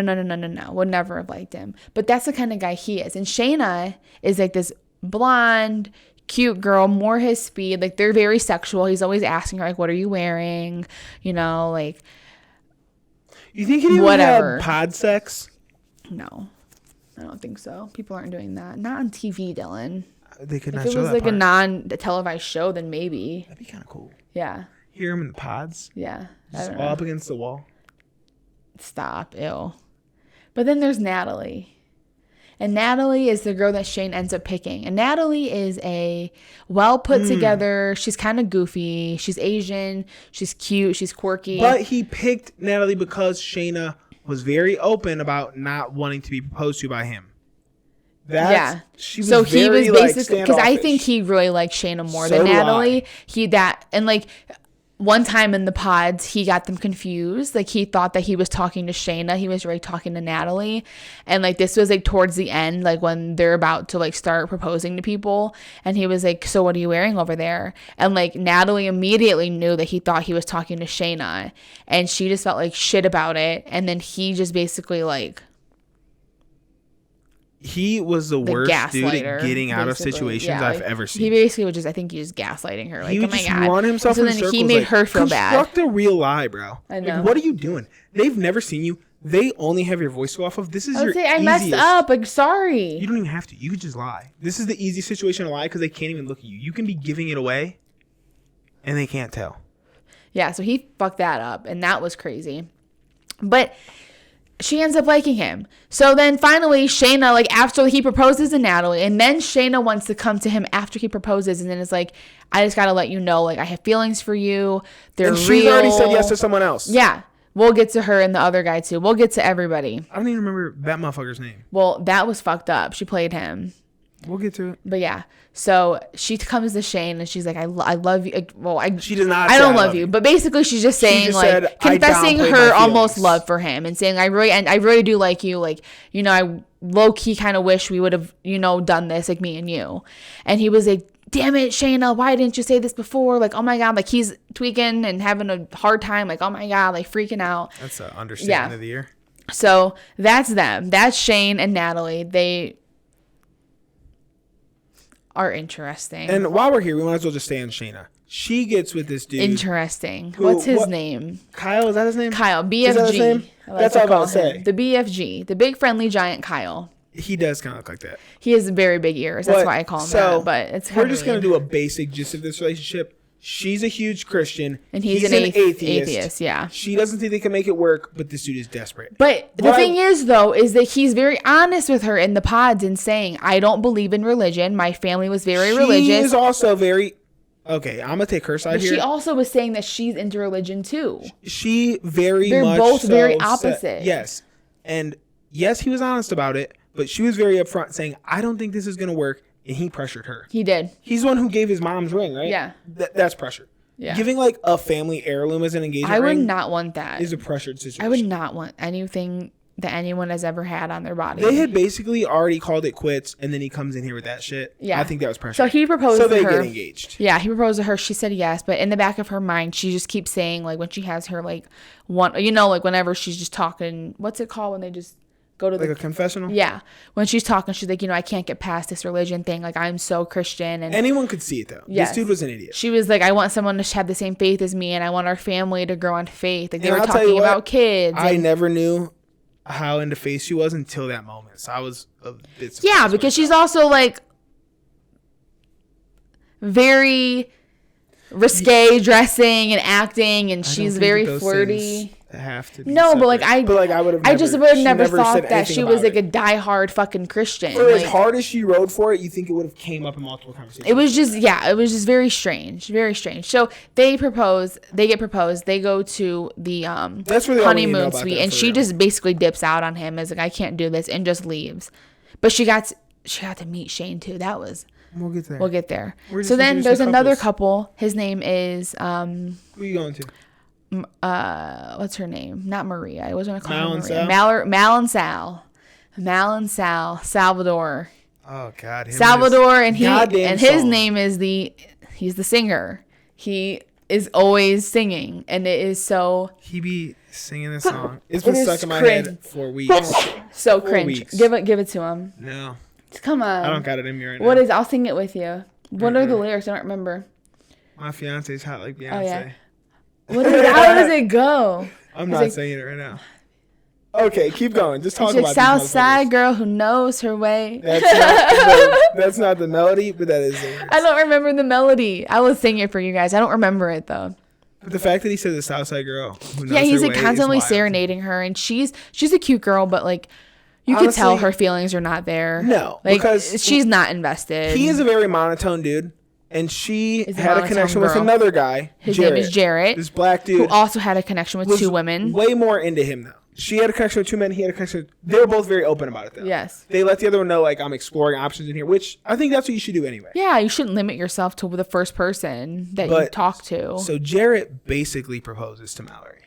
Speaker 2: never have liked him. But that's the kind of guy he is. And Shayna is like this blonde, cute girl, more his speed. Like they're very sexual. He's always asking her like, "What are you wearing?" You know, like.
Speaker 1: You think he would have pod sex?
Speaker 2: No, I don't think so. People aren't doing that. Not on TV, Dylan.
Speaker 1: They could not
Speaker 2: show that. If it was like
Speaker 1: part.
Speaker 2: a non-televised show, then maybe.
Speaker 1: That'd be kind of cool.
Speaker 2: Yeah.
Speaker 1: Hear him in the pods.
Speaker 2: Yeah.
Speaker 1: Just all up against the wall.
Speaker 2: Stop. Ew. But then there's Natalie. And Natalie is the girl that Shane ends up picking. And Natalie is a well put together. She's kind of goofy. She's Asian. She's cute. She's quirky.
Speaker 1: But he picked Natalie because Shayna was very open about not wanting to be proposed to by him. She was so he was basically, because I think he really liked Shayna more than Natalie. One time in the pods, he got them confused. Like, he thought that he was talking to Shayna. He was really talking to Natalie. And, like, this was, like, towards the end, like, when they're about to, like, start proposing to people. And he was like, "So what are you wearing over there?" And, like, Natalie immediately knew that he thought he was talking to Shayna. And she just felt like shit about it. And then he just basically, like,
Speaker 3: he was the worst dude
Speaker 1: gaslighter,
Speaker 3: at getting out of
Speaker 1: basically.
Speaker 3: situations I've ever seen.
Speaker 1: He basically was just, I think he was gaslighting her. Like,
Speaker 3: He would
Speaker 1: oh my
Speaker 3: just
Speaker 1: God.
Speaker 3: run himself
Speaker 1: So
Speaker 3: in
Speaker 1: then
Speaker 3: circles.
Speaker 1: he made
Speaker 3: like,
Speaker 1: her feel bad.
Speaker 3: Construct a real lie, bro.
Speaker 1: I know.
Speaker 3: Like, what are you doing? They've never seen you. They only have your voice to go off of. This is
Speaker 1: I would
Speaker 3: your
Speaker 1: say I messed
Speaker 3: easiest-
Speaker 1: up. Like, sorry.
Speaker 3: You don't even have to. You could just lie. This is the easy situation to lie because they can't even look at you. You can be giving it away, and they can't tell.
Speaker 1: Yeah, so he fucked that up, and that was crazy. But she ends up liking him. So then finally, Shayna, like, after he proposes to Natalie, and then Shayna wants to come to him after he proposes, and then it's like, I just gotta let you know, like, I have feelings for you. They're
Speaker 3: And she's
Speaker 1: real.
Speaker 3: already said yes to someone else.
Speaker 1: Yeah. We'll get to her and the other guy, too. We'll get to everybody.
Speaker 3: I don't even remember that motherfucker's name.
Speaker 1: Well, that was fucked up. She played him.
Speaker 3: We'll get to it.
Speaker 1: But yeah, so she comes to Shane and she's like, I love you.
Speaker 3: She does not.
Speaker 1: I don't love you, but basically she's just saying,
Speaker 3: just
Speaker 1: like,
Speaker 3: said, "I
Speaker 1: confessing
Speaker 3: downplayed
Speaker 1: her
Speaker 3: my
Speaker 1: almost
Speaker 3: feelings."
Speaker 1: love for him and saying, I really do like you. Like, you know, I low key kind of wish we would have, you know, done this, like me and you. And he was like, damn it, Shayna, why didn't you say this before? Like, oh my God, like he's tweaking and having a hard time. Like, oh my God, like freaking out.
Speaker 3: That's an understatement of the year.
Speaker 1: So that's them. That's Shane and Natalie. They are interesting.
Speaker 3: And while we're here, we might as well just stay on Shayna. She gets with this dude.
Speaker 1: Interesting. What's his name?
Speaker 3: Kyle, is that his name?
Speaker 1: Kyle, BFG.
Speaker 3: Is that his name? That's all I'm about to say.
Speaker 1: The BFG, the big friendly giant Kyle.
Speaker 3: He does kind of look like that.
Speaker 1: He has very big ears. That's why I call him that. But it's
Speaker 3: we're just going to do a basic gist of this relationship. She's a huge Christian.
Speaker 1: And he's an atheist. Yeah.
Speaker 3: She doesn't think they can make it work, but this dude is desperate.
Speaker 1: But the thing is, though, is that he's very honest with her in the pods and saying, I don't believe in religion. My family was very religious.
Speaker 3: She is also very... Okay, I'm going to take her side here.
Speaker 1: She also was saying that she's into religion, too.
Speaker 3: She very
Speaker 1: They're
Speaker 3: much
Speaker 1: both
Speaker 3: so
Speaker 1: very opposite.
Speaker 3: Yes. And yes, he was honest about it, but she was very upfront saying, I don't think this is going to work. And he pressured her.
Speaker 1: He did.
Speaker 3: He's the one who gave his mom's ring, right?
Speaker 1: Yeah.
Speaker 3: That's pressure.
Speaker 1: Yeah.
Speaker 3: Giving like a family heirloom as an engagement
Speaker 1: I would
Speaker 3: ring
Speaker 1: not want that.
Speaker 3: is a pressured situation.
Speaker 1: I would not want anything that anyone has ever had on their body.
Speaker 3: They had basically already called it quits, and then he comes in here with that shit. Yeah. I think that was pressure.
Speaker 1: So he proposed to her.
Speaker 3: So they get engaged.
Speaker 1: Yeah, he proposed to her. She said yes, but in the back of her mind, she just keeps saying, like, when she has her, like, one, you know, like, whenever she's just talking, what's it called when they just go to
Speaker 3: like a confessional?
Speaker 1: Yeah. When she's talking, she's like, you know, I can't get past this religion thing. Like, I'm so Christian. And
Speaker 3: anyone could see it, though. Yes. This dude was an idiot.
Speaker 1: She was like, I want someone to have the same faith as me, and I want our family to grow on faith. Like, they were talking about kids.
Speaker 3: I never knew how into faith she was until that moment. So I was a bit surprised.
Speaker 1: Yeah, because she's also, like, very risque dressing and acting, and she's very flirty.
Speaker 3: Have to be
Speaker 1: no,
Speaker 3: separate.
Speaker 1: but like
Speaker 3: I would have.
Speaker 1: I just would have never thought that she was like a diehard fucking Christian.
Speaker 3: For as hard as she rode for it, you think it would have came up in multiple conversations.
Speaker 1: It was just it was just very strange, very strange. So they propose, they get proposed, they go to the honeymoon suite, and she just basically dips out on him as like, I can't do this, and just leaves. But she got to meet Shane too. That was.
Speaker 3: We'll get there.
Speaker 1: We'll get there. So then there's another couple. His name is
Speaker 3: Who are you going to?
Speaker 1: What's her name? Not Maria. I was going to call her
Speaker 3: Maria.
Speaker 1: Mal and Sal. Salvador.
Speaker 3: Oh God.
Speaker 1: Salvador, and his name is he's the singer. He is always singing, and it is so.
Speaker 3: He be singing this song. It's been stuck in my head for weeks.
Speaker 1: So cringe. Give it to him.
Speaker 3: No.
Speaker 1: Come on.
Speaker 3: I don't got it in me right now.
Speaker 1: What is? I'll sing it with you. What are the lyrics? I don't remember.
Speaker 3: My fiance's hot like Beyonce.
Speaker 1: Oh yeah. How does it go?
Speaker 3: I'm not saying it right now. Okay, keep going. Just talk about
Speaker 1: South Side girl who knows her way.
Speaker 3: That's not the melody, but that is it.
Speaker 1: I don't remember the melody. I will sing it for you guys. I don't remember it though.
Speaker 3: But the fact that he said the South Side girl who knows
Speaker 1: he's
Speaker 3: her
Speaker 1: like
Speaker 3: way
Speaker 1: constantly serenading her, and she's a cute girl, but like you could tell her feelings are not there.
Speaker 3: No,
Speaker 1: like
Speaker 3: because
Speaker 1: she's not invested.
Speaker 3: He is a very monotone dude. And she had a connection with another guy.
Speaker 1: His name is Jarrett.
Speaker 3: This black dude.
Speaker 1: Who also had a connection with two women.
Speaker 3: Way more into him, though. She had a connection with two men. He had a connection with... They were both very open about it, though.
Speaker 1: Yes.
Speaker 3: They let the other one know, like, I'm exploring options in here, which I think that's what you should do anyway.
Speaker 1: Yeah, you shouldn't limit yourself to the first person that you talk to.
Speaker 3: So Jarrett basically proposes to Mallory.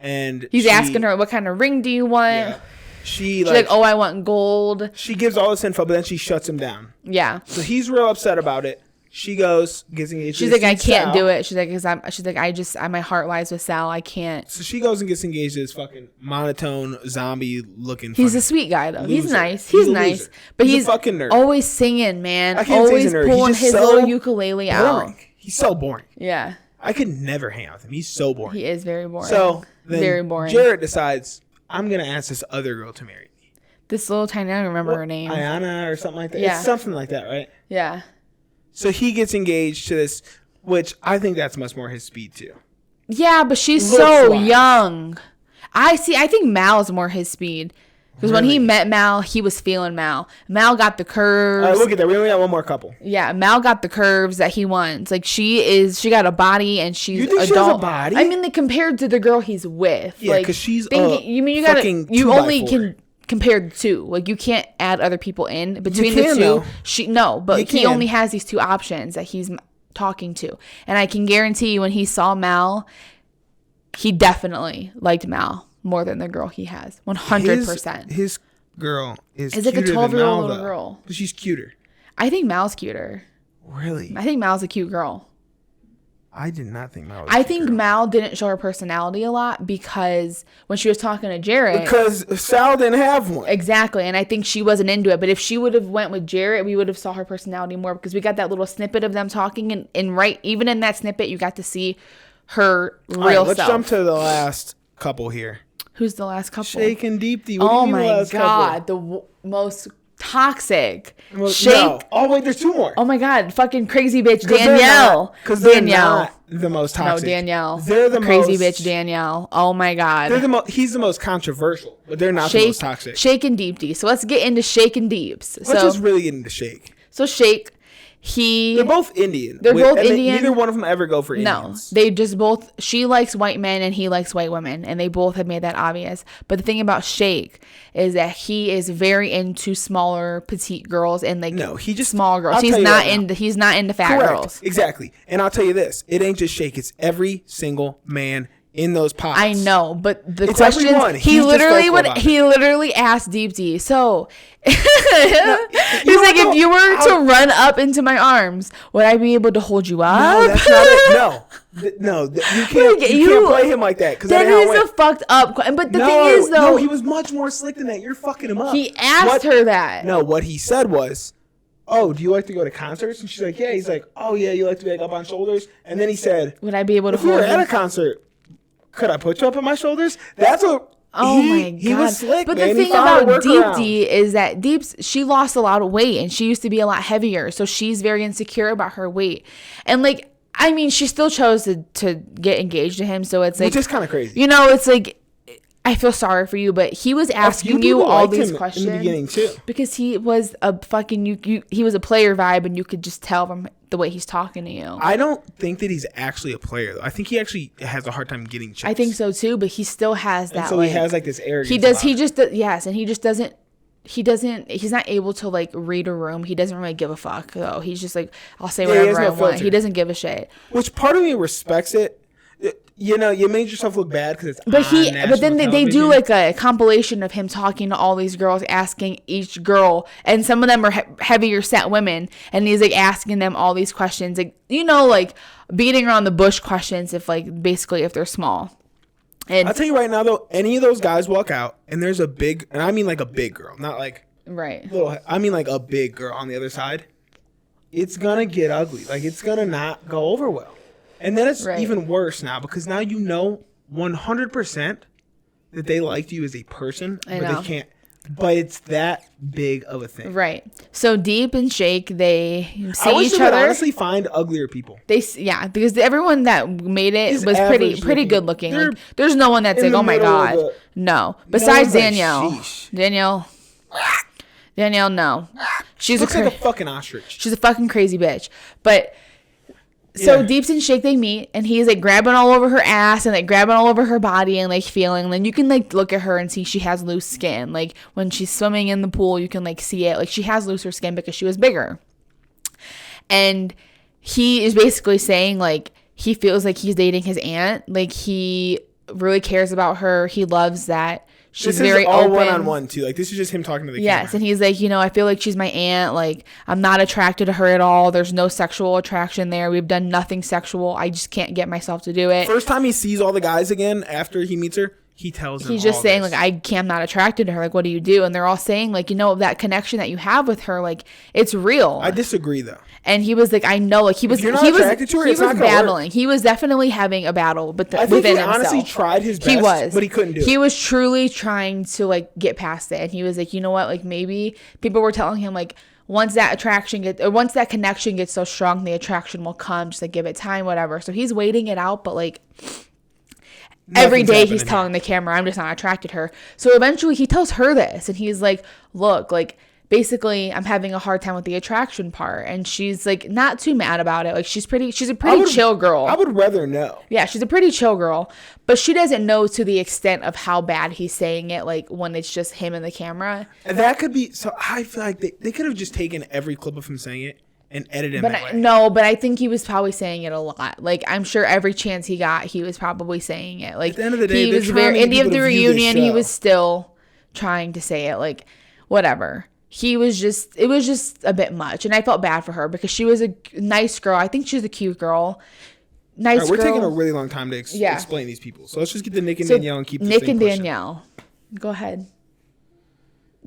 Speaker 3: And
Speaker 1: he's asking her, what kind of ring do you want?
Speaker 3: Yeah. She's
Speaker 1: like, oh, I want gold.
Speaker 3: She gives all this info, but then she shuts him down.
Speaker 1: Yeah.
Speaker 3: So he's real upset about it. She goes, gets engaged.
Speaker 2: She's like, I can't do it. She's like, my heart lies with Sal. I can't.
Speaker 3: So she goes and gets engaged to this fucking monotone zombie looking.
Speaker 2: He's a sweet guy though.
Speaker 3: Loser.
Speaker 2: He's nice. He's nice,
Speaker 3: loser.
Speaker 2: but
Speaker 3: he's a fucking nerd.
Speaker 2: Always singing, man.
Speaker 3: I can't say he's
Speaker 2: Always
Speaker 3: a nerd.
Speaker 2: pulling
Speaker 3: He's just
Speaker 2: his
Speaker 3: so
Speaker 2: little ukulele out.
Speaker 3: boring. He's so boring.
Speaker 2: Yeah,
Speaker 3: I could never hang out with him. He's so boring.
Speaker 2: he is very boring.
Speaker 3: So then
Speaker 2: very boring.
Speaker 3: Jarrett decides, I'm gonna ask this other girl to marry me.
Speaker 2: This little tiny, I don't remember her name.
Speaker 3: Ayana or something like that.
Speaker 2: Yeah.
Speaker 3: It's something like that, right?
Speaker 2: Yeah.
Speaker 3: So he gets engaged to this, which I think that's much more his speed too.
Speaker 2: Yeah, but she's
Speaker 3: Looks
Speaker 2: so
Speaker 3: wise.
Speaker 2: young. I think Mal is more his speed. Because when he
Speaker 3: Really?
Speaker 2: met Mal, he was feeling Mal. Mal got the curves.
Speaker 3: All right, look at that. We only got one more couple.
Speaker 2: Yeah, Mal got the curves that he wants. Like she got a body and she's
Speaker 3: You think
Speaker 2: adult.
Speaker 3: she has a body?
Speaker 2: I mean, like compared to the girl he's with.
Speaker 3: Yeah,
Speaker 2: like,
Speaker 3: because she's
Speaker 2: you
Speaker 3: fucking
Speaker 2: only
Speaker 3: 2x4.
Speaker 2: can compare the two. Like you can't add other people in between
Speaker 3: You can,
Speaker 2: the two.
Speaker 3: though.
Speaker 2: But
Speaker 3: You
Speaker 2: he
Speaker 3: can.
Speaker 2: only has these two options that he's talking to, and I can guarantee you when he saw Mal, he definitely liked Mal more than the girl he has. 100%.
Speaker 3: His girl is
Speaker 2: It's like a
Speaker 3: cuter than
Speaker 2: 12-year-old
Speaker 3: Mal,
Speaker 2: little
Speaker 3: though.
Speaker 2: girl.
Speaker 3: But she's cuter.
Speaker 2: I think Mal's cuter.
Speaker 3: Really?
Speaker 2: I think Mal's a cute girl.
Speaker 3: I did not think Mal was
Speaker 2: I
Speaker 3: a cute
Speaker 2: think
Speaker 3: girl.
Speaker 2: Mal didn't show her personality a lot because when she was talking to Jarrett.
Speaker 3: Because Sal didn't have one.
Speaker 2: Exactly, and I think she wasn't into it. But if she would have went with Jarrett, we would have saw her personality more because we got that little snippet of them talking, and right, even in that snippet, you got to see her real
Speaker 3: All right, let's
Speaker 2: self.
Speaker 3: jump to the last couple here.
Speaker 2: Who's the last couple?
Speaker 3: Shake and Deep D. What do you
Speaker 2: Oh
Speaker 3: mean the
Speaker 2: my
Speaker 3: last
Speaker 2: god, the most toxic.
Speaker 3: couple?
Speaker 2: Shake.
Speaker 3: No. Oh wait, there's two more.
Speaker 2: Oh my god, fucking crazy bitch
Speaker 3: 'Cause they're
Speaker 2: Danielle.
Speaker 3: Because they're
Speaker 2: Danielle.
Speaker 3: not the most
Speaker 2: No,
Speaker 3: toxic.
Speaker 2: Danielle.
Speaker 3: They're the
Speaker 2: crazy
Speaker 3: most,
Speaker 2: bitch Danielle. Oh my god.
Speaker 3: He's the most controversial, but they're not the most toxic.
Speaker 2: Shake and Deep D. So let's get into Shake and Deeps.
Speaker 3: Let's just really get into Shake.
Speaker 2: So Shake,
Speaker 3: They're both Indian.
Speaker 2: They're both
Speaker 3: and
Speaker 2: Indian.
Speaker 3: Neither one of them ever go for
Speaker 2: no,
Speaker 3: Indians.
Speaker 2: they just both, she likes white men and he likes white women, and they both have made that obvious. But the thing about Shake is that he is very into smaller petite girls and like
Speaker 3: No, he just
Speaker 2: small girls.
Speaker 3: I'll tell you right now.
Speaker 2: He's not into fat
Speaker 3: Correct.
Speaker 2: girls.
Speaker 3: Exactly. And I'll tell you this: it ain't just Shake; it's every single man in those pots.
Speaker 2: I know, but the
Speaker 3: It's
Speaker 2: questions
Speaker 3: everyone.
Speaker 2: he
Speaker 3: He's just
Speaker 2: literally
Speaker 3: vocal about it.
Speaker 2: he literally asked Deep D. So he's
Speaker 3: know
Speaker 2: like,
Speaker 3: what,
Speaker 2: if you were to run up into my arms, would I be able to hold you up?
Speaker 3: No, that's not it. No, you can't.
Speaker 2: Like,
Speaker 3: You can't play him like that because
Speaker 2: That
Speaker 3: that ain't how it
Speaker 2: is a
Speaker 3: went.
Speaker 2: fucked up. But the
Speaker 3: No,
Speaker 2: thing is, though,
Speaker 3: no, he was much more slick than that. You're fucking him up.
Speaker 2: he asked her that.
Speaker 3: No, what he said was, "Oh, do you like to go to concerts?" And she's like, "Yeah." He's like, "Oh yeah, you like to be like up on shoulders?" And then he said,
Speaker 2: Would I be able to
Speaker 3: "If we
Speaker 2: hold
Speaker 3: were at a
Speaker 2: you?
Speaker 3: concert, could I put you up on my shoulders?" That's what.
Speaker 2: Oh my god!
Speaker 3: He was slick,
Speaker 2: but
Speaker 3: man.
Speaker 2: the
Speaker 3: He
Speaker 2: thing
Speaker 3: found a
Speaker 2: about Deep
Speaker 3: workaround.
Speaker 2: D is that she lost a lot of weight, and she used to be a lot heavier, so she's very insecure about her weight. And like, I mean, she still chose to get engaged to him, so it's like,
Speaker 3: Which is kind of crazy.
Speaker 2: you know, it's like, I feel sorry for you, but he was asking you
Speaker 3: people
Speaker 2: all
Speaker 3: liked
Speaker 2: these
Speaker 3: him
Speaker 2: questions
Speaker 3: in the beginning too.
Speaker 2: because he was a fucking he was a player vibe, and you could just tell from the way he's talking to you.
Speaker 3: I don't think that he's actually a player though. I think he actually has a hard time getting chicks.
Speaker 2: I think so too, but he still has that.
Speaker 3: And so
Speaker 2: like,
Speaker 3: he has like this arrogance.
Speaker 2: he does.
Speaker 3: about
Speaker 2: He
Speaker 3: it.
Speaker 2: just yes, and he just doesn't. He's not able to like read a room. He doesn't really give a fuck though. He's just like, I'll say
Speaker 3: Yeah, he
Speaker 2: whatever
Speaker 3: has
Speaker 2: I
Speaker 3: no
Speaker 2: want.
Speaker 3: filter.
Speaker 2: He doesn't give a shit.
Speaker 3: Which part of me respects it. You know, you made yourself look bad because it's
Speaker 2: But
Speaker 3: on
Speaker 2: then they
Speaker 3: national
Speaker 2: do
Speaker 3: television.
Speaker 2: like a compilation of him talking to all these girls, asking each girl, and some of them are heavier set women, and he's like asking them all these questions, like, you know, like beating around the bush questions, if like basically if they're small. And
Speaker 3: I'll tell you right now though, any of those guys walk out and there's a big, and I mean like a big girl, not like
Speaker 2: right.
Speaker 3: little. I mean like a big girl on the other side. It's gonna get ugly. Like it's gonna not go over well. And then it's
Speaker 2: Right.
Speaker 3: even worse now because now you know 100% that they liked you as a person,
Speaker 2: I
Speaker 3: but
Speaker 2: know.
Speaker 3: they can't. But it's that big of a thing.
Speaker 2: Right. So Deep and Shake, they see
Speaker 3: I wish
Speaker 2: each
Speaker 3: they would
Speaker 2: other.
Speaker 3: honestly find uglier people.
Speaker 2: Yeah, because everyone that made it
Speaker 3: Is
Speaker 2: was
Speaker 3: average
Speaker 2: pretty
Speaker 3: looking.
Speaker 2: good looking.
Speaker 3: They're
Speaker 2: Like, there's no one that's
Speaker 3: in
Speaker 2: like,
Speaker 3: the
Speaker 2: oh my
Speaker 3: middle of
Speaker 2: god,
Speaker 3: the-
Speaker 2: no. Besides
Speaker 3: one's like,
Speaker 2: Danielle,
Speaker 3: sheesh.
Speaker 2: Danielle, no, she's
Speaker 3: Looks
Speaker 2: a
Speaker 3: like a fucking ostrich.
Speaker 2: she's a fucking crazy bitch. But so
Speaker 3: Yeah.
Speaker 2: Deeps and Shake, they meet, and he's like grabbing all over her ass and like grabbing all over her body and like feeling. Then you can like look at her and see she has loose skin. Like when she's swimming in the pool, you can like see it. Like she has looser skin because she was bigger. And he is basically saying like he feels like he's dating his aunt. Like he really cares about her. He loves that
Speaker 1: She's
Speaker 3: this
Speaker 1: very
Speaker 3: is all
Speaker 1: open.
Speaker 3: one-on-one too. Like this is just him talking to the
Speaker 1: Yes,
Speaker 3: camera.
Speaker 1: and he's like, I feel like she's my aunt. Like, I'm not attracted to her at all. There's no sexual attraction there. We've done nothing sexual. I just can't get myself to do it.
Speaker 3: First time he sees all the guys again after he meets her, he tells them.
Speaker 1: He's just
Speaker 3: all
Speaker 1: saying,
Speaker 3: this.
Speaker 1: like, I'm not attracted to her. Like, what do you do? And they're all saying, like, that connection that you have with her, like, it's real.
Speaker 3: I disagree though.
Speaker 1: And he was like, I know, like, he was,
Speaker 3: If you're not
Speaker 1: he was,
Speaker 3: attracted to her,
Speaker 1: he
Speaker 3: it's
Speaker 1: was
Speaker 3: not gonna
Speaker 1: battling. He was definitely having a battle, but
Speaker 3: I think
Speaker 1: within
Speaker 3: he honestly
Speaker 1: himself.
Speaker 3: tried his best,
Speaker 1: He was,
Speaker 3: but he couldn't do it.
Speaker 1: He was truly trying to like get past it, and he was like, you know what, like maybe people were telling him like once that connection gets so strong, the attraction will come. Just like give it time, whatever. So he's waiting it out, but like. Every day he's telling the camera, I'm just not attracted to her. So eventually he tells her this, and he's like, look, like basically I'm having a hard time with the attraction part. And she's like not too mad about it. Like she's a pretty chill girl.
Speaker 3: I would rather know.
Speaker 1: Yeah, she's a pretty chill girl, but she doesn't know to the extent of how bad he's saying it, like when it's just him and the camera.
Speaker 3: And that could be, so I feel like they could have just taken every clip of him saying it and edited him
Speaker 1: But
Speaker 3: that way.
Speaker 1: no, but I think he was probably saying it a lot. Like I'm sure every chance he got, he was probably saying it. Like
Speaker 3: At the end of the day,
Speaker 1: he
Speaker 3: they're
Speaker 1: was
Speaker 3: trying to
Speaker 1: in
Speaker 3: get people
Speaker 1: the
Speaker 3: to view this
Speaker 1: reunion, he
Speaker 3: show.
Speaker 1: was still trying to say it. Like whatever. It was just a bit much, and I felt bad for her because she was a nice girl. I think she's a cute girl. Nice
Speaker 3: All right, we're
Speaker 1: girl.
Speaker 3: taking a really long time to explain these people. So let's just get to Nick and
Speaker 1: So,
Speaker 3: Danielle and keep this
Speaker 1: Nick
Speaker 3: thing
Speaker 1: and
Speaker 3: pushing.
Speaker 1: Danielle. Go ahead.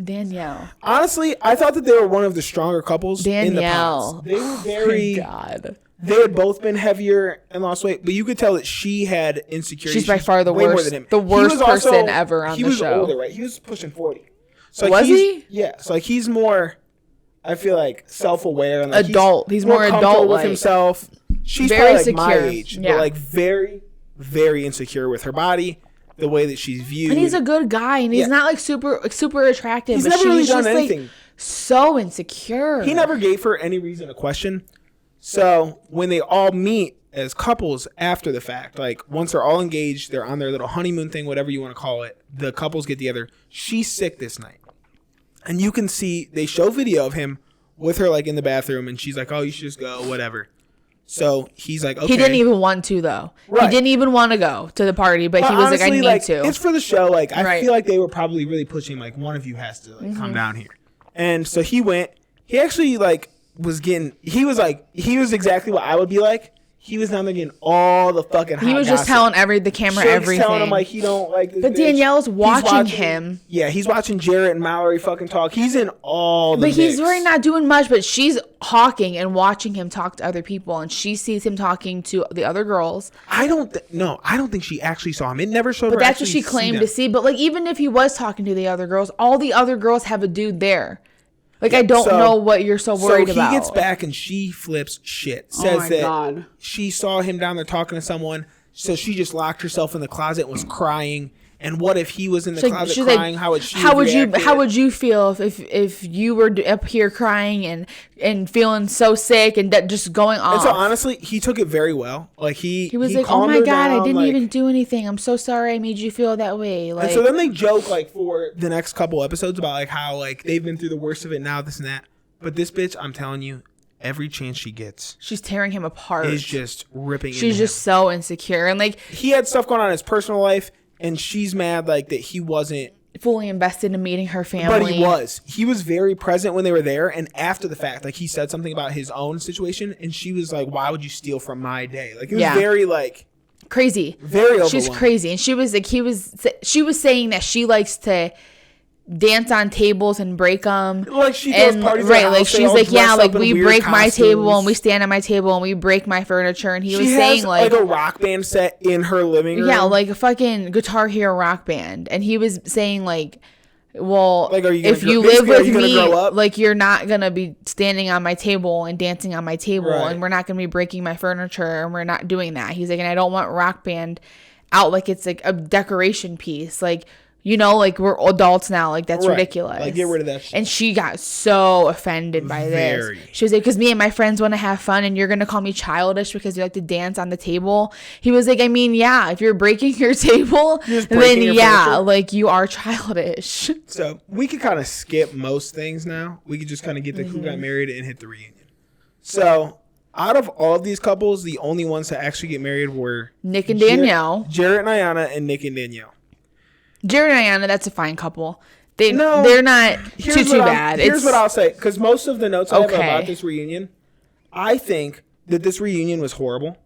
Speaker 1: Danielle.
Speaker 3: Honestly, I thought that they were one of the stronger couples in the
Speaker 1: Danielle.
Speaker 3: pods. They were very.
Speaker 1: God.
Speaker 3: They had both been heavier and lost weight, but you could tell that she had insecurity.
Speaker 1: She's by far the
Speaker 3: way more
Speaker 1: worst-
Speaker 3: than him.
Speaker 1: the
Speaker 3: He
Speaker 1: worst
Speaker 3: was also-
Speaker 1: person ever on
Speaker 3: he
Speaker 1: the
Speaker 3: was
Speaker 1: show.
Speaker 3: older, right? He was pushing 40. So
Speaker 1: Was he?
Speaker 3: Yeah. So like he's more, I feel like, self-aware and like
Speaker 1: Adult. He's more
Speaker 3: comfortable with
Speaker 1: adult-like.
Speaker 3: himself. She's
Speaker 1: Very
Speaker 3: probably like my
Speaker 1: secure.
Speaker 3: age,
Speaker 1: Yeah.
Speaker 3: but like very, very insecure with her body, the way that she's viewed.
Speaker 1: And he's a good guy, and he's
Speaker 3: Yeah.
Speaker 1: not like super attractive.
Speaker 3: He's
Speaker 1: but
Speaker 3: never really
Speaker 1: she's
Speaker 3: done
Speaker 1: just,
Speaker 3: anything.
Speaker 1: Like, so insecure.
Speaker 3: He never gave her any reason to question. So when they all meet as couples after the fact, like once they're all engaged, they're on their little honeymoon thing, whatever you want to call it, the couples get together. She's sick this night. And you can see, they show video of him with her like in the bathroom, and she's like, oh, you should just go, whatever. So he's like, okay.
Speaker 1: He didn't even want to, though.
Speaker 3: Right.
Speaker 1: He didn't even want to go to the party, but he was
Speaker 3: honestly,
Speaker 1: like, I need to.
Speaker 3: It's for the show. Like, I
Speaker 1: Right.
Speaker 3: feel like they were probably really pushing, like, one of you has to, like, come down here. And so he went. He actually, like, was exactly what I would be like. He was down there getting all the fucking hot
Speaker 1: He was just
Speaker 3: gossip.
Speaker 1: telling the camera
Speaker 3: Shake's
Speaker 1: everything.
Speaker 3: telling him, like, he don't like this
Speaker 1: But
Speaker 3: bitch.
Speaker 1: Danielle's
Speaker 3: He's
Speaker 1: watching him.
Speaker 3: Yeah, he's watching Jarrett and Mallory fucking talk. He's in all the
Speaker 1: But he's
Speaker 3: mix.
Speaker 1: really not doing much, but she's hawking and watching him talk to other people, and she sees him talking to the other girls.
Speaker 3: I don't think she actually saw him. It never showed
Speaker 1: But
Speaker 3: her
Speaker 1: that's what
Speaker 3: actually
Speaker 1: she claimed
Speaker 3: see
Speaker 1: to
Speaker 3: them.
Speaker 1: see. But like, even if he was talking to the other girls, all the other girls have a dude there. Like, I don't know what you're so worried about.
Speaker 3: So he gets back and she flips shit. Says
Speaker 2: my
Speaker 3: that
Speaker 2: God.
Speaker 3: she saw him down there talking to someone. So she just locked herself in the closet and was crying. And what if he was in the closet
Speaker 1: she's
Speaker 3: crying?
Speaker 1: like,
Speaker 3: how would she?
Speaker 1: How would
Speaker 3: react?
Speaker 1: you feel if you were up here crying and feeling so sick and that just going off?
Speaker 3: And so honestly, he took it very well. Like he
Speaker 1: was like, "Oh
Speaker 3: calmed
Speaker 1: my
Speaker 3: her
Speaker 1: God, I
Speaker 3: down,
Speaker 1: didn't
Speaker 3: like-
Speaker 1: even do anything. I'm so sorry I made you feel that way." Like,
Speaker 3: And so then they joke like for the next couple episodes about like how like they've been through the worst of it now, this and that. But this bitch, I'm telling you, every chance she gets
Speaker 1: she's tearing him apart.
Speaker 3: is just ripping.
Speaker 1: She's
Speaker 3: into
Speaker 1: just so insecure and like
Speaker 3: he had stuff going on in his personal life, and she's mad like that he wasn't.
Speaker 1: fully invested in meeting her family.
Speaker 3: But he was. He was very present when they were there, and after the fact, like he said something about his own situation, and she was like, "Why would you steal from my day?" Like it was very like
Speaker 1: crazy.
Speaker 3: very
Speaker 1: She's
Speaker 3: overwhelming.
Speaker 1: crazy, and she was like, she was saying that she likes to dance on tables and break them.
Speaker 3: Like she throws
Speaker 1: And
Speaker 3: parties at
Speaker 1: right,
Speaker 3: her
Speaker 1: like
Speaker 3: house, they
Speaker 1: she's
Speaker 3: all
Speaker 1: like,
Speaker 3: dress
Speaker 1: yeah,
Speaker 3: up
Speaker 1: like
Speaker 3: in
Speaker 1: we
Speaker 3: weird
Speaker 1: break my table
Speaker 3: costumes.
Speaker 1: and we stand on my table and we break my furniture. And he was
Speaker 3: She
Speaker 1: saying
Speaker 3: has
Speaker 1: like
Speaker 3: a rock band set in her living room.
Speaker 1: yeah, like a fucking Guitar Hero rock band. And he was saying like, well,
Speaker 3: Like, are you gonna
Speaker 1: if you
Speaker 3: grow-
Speaker 1: live
Speaker 3: basically, are
Speaker 1: with
Speaker 3: you gonna
Speaker 1: me,
Speaker 3: grow up?
Speaker 1: like you're not gonna be standing on my table and dancing on my table,
Speaker 3: Right.
Speaker 1: and we're not gonna be breaking my furniture, and we're not doing that. He's like, and I don't want rock band out like it's like a decoration piece, like. You know, like we're adults now. Like that's
Speaker 3: Right.
Speaker 1: ridiculous.
Speaker 3: Like, get rid of that shit.
Speaker 1: And she got so offended by
Speaker 3: Very.
Speaker 1: this. She was like, "Because me and my friends want to have fun, and you're gonna call me childish because you like to dance on the table." He was like, "I mean, yeah, if you're breaking your table,
Speaker 3: just
Speaker 1: then
Speaker 3: breaking your
Speaker 1: yeah,
Speaker 3: furniture.
Speaker 1: like you are childish."
Speaker 3: So we could kind of skip most things now. We could just kind of get to who got married and hit the reunion. So out of all of these couples, the only ones to actually get married were
Speaker 1: Nick and Danielle.
Speaker 3: Jarrett and Ayanna, and Nick and Danielle.
Speaker 1: Jared and Ayana, that's a fine couple. They're not too bad.
Speaker 3: Here's what I'll say, because most of the notes I have
Speaker 1: Okay.
Speaker 3: about this reunion, I think that this reunion was horrible.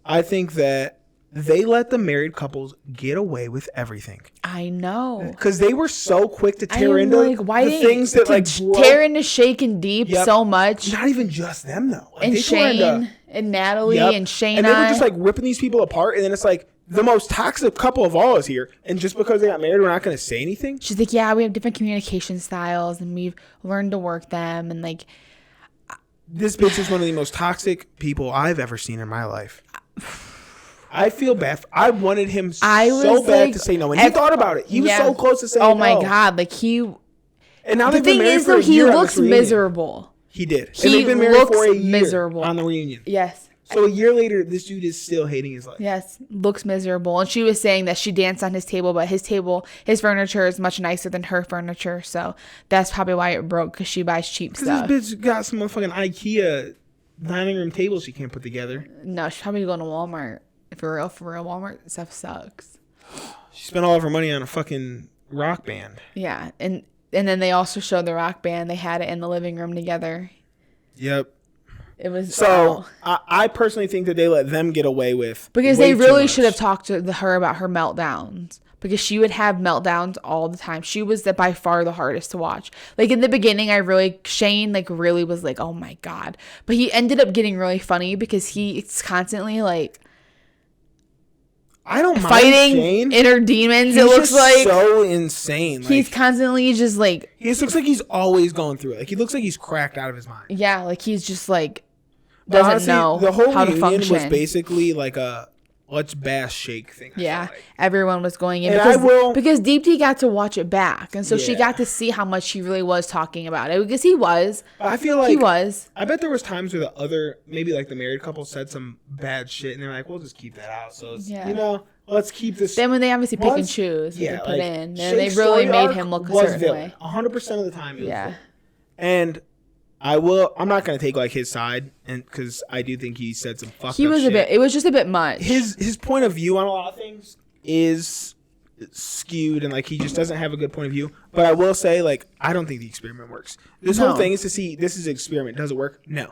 Speaker 3: I think that they let the married couples get away with everything.
Speaker 1: I know.
Speaker 3: Because they were so quick to tear into the things that
Speaker 1: tear into Shake and Deep so much.
Speaker 3: Not even just them though. Like,
Speaker 1: and Shane and Natalie and Shayna.
Speaker 3: And they were just like ripping these people apart, and then it's like the most toxic couple of all is here, and just because they got married, we're not going to say anything.
Speaker 1: She's like, yeah, we have different communication styles, and we've learned to work them, and like,
Speaker 3: this bitch is one of the most toxic people I've ever seen in my life. I feel bad. I wanted him so bad to say no, and he thought about it. He was so close to saying no.
Speaker 1: Oh my god, like he.
Speaker 3: And now
Speaker 1: the thing is, though, he looks miserable.
Speaker 3: He did.
Speaker 1: He
Speaker 3: and they've been married for a year
Speaker 1: miserable
Speaker 3: on the reunion.
Speaker 1: Yes.
Speaker 3: So a year later, this dude is still hating his life.
Speaker 1: Yes, looks miserable. And she was saying that she danced on his table, but his furniture is much nicer than her furniture. So that's probably why it broke, because she buys cheap stuff.
Speaker 3: Because this bitch got some motherfucking IKEA dining room tables she can't put together.
Speaker 1: No, she's probably going to Walmart. For real, Walmart stuff sucks.
Speaker 3: She spent all of her money on a fucking rock band.
Speaker 1: Yeah, and then they also showed the rock band. They had it in the living room together.
Speaker 3: Yep.
Speaker 1: It was
Speaker 3: so. I personally think that they let them get away with,
Speaker 1: because they really should have talked to her about her meltdowns, because she would have meltdowns all the time. She was by far the hardest to watch. Like in the beginning, Shane like really was like, oh my god, but he ended up getting really funny because he's constantly like.
Speaker 3: I don't mind
Speaker 1: fighting
Speaker 3: Shane.
Speaker 1: Inner demons.
Speaker 3: He's
Speaker 1: it looks like
Speaker 3: so insane. Like,
Speaker 1: he's constantly just like.
Speaker 3: He just looks like he's always going through it. Like he looks like he's cracked out of his mind.
Speaker 1: Yeah, like he's just like doesn't know
Speaker 3: the whole
Speaker 1: how to
Speaker 3: reunion
Speaker 1: function.
Speaker 3: was basically like a let's bash Shake thing.
Speaker 1: Yeah, everyone was going in because Deep T got to watch it back, and so she got to see how much he really was talking about it, because he was.
Speaker 3: I feel like
Speaker 1: he was.
Speaker 3: I bet there was times where the other, maybe like the married couple, said some bad shit, and they're like, "We'll just keep that out." So it's, let's keep this.
Speaker 1: Then when they obviously pick and choose, what they put in, and they really made him look a certain way.
Speaker 3: 100% of the time, it was villain. And I'm not gonna take like his side, and because I do think he said some fucked up shit.
Speaker 1: It was just a bit much.
Speaker 3: His point of view on a lot of things is skewed, and like he just doesn't have a good point of view. But I will say, like, I don't think the experiment works. This whole thing is to see, this is an experiment. Does it work? No,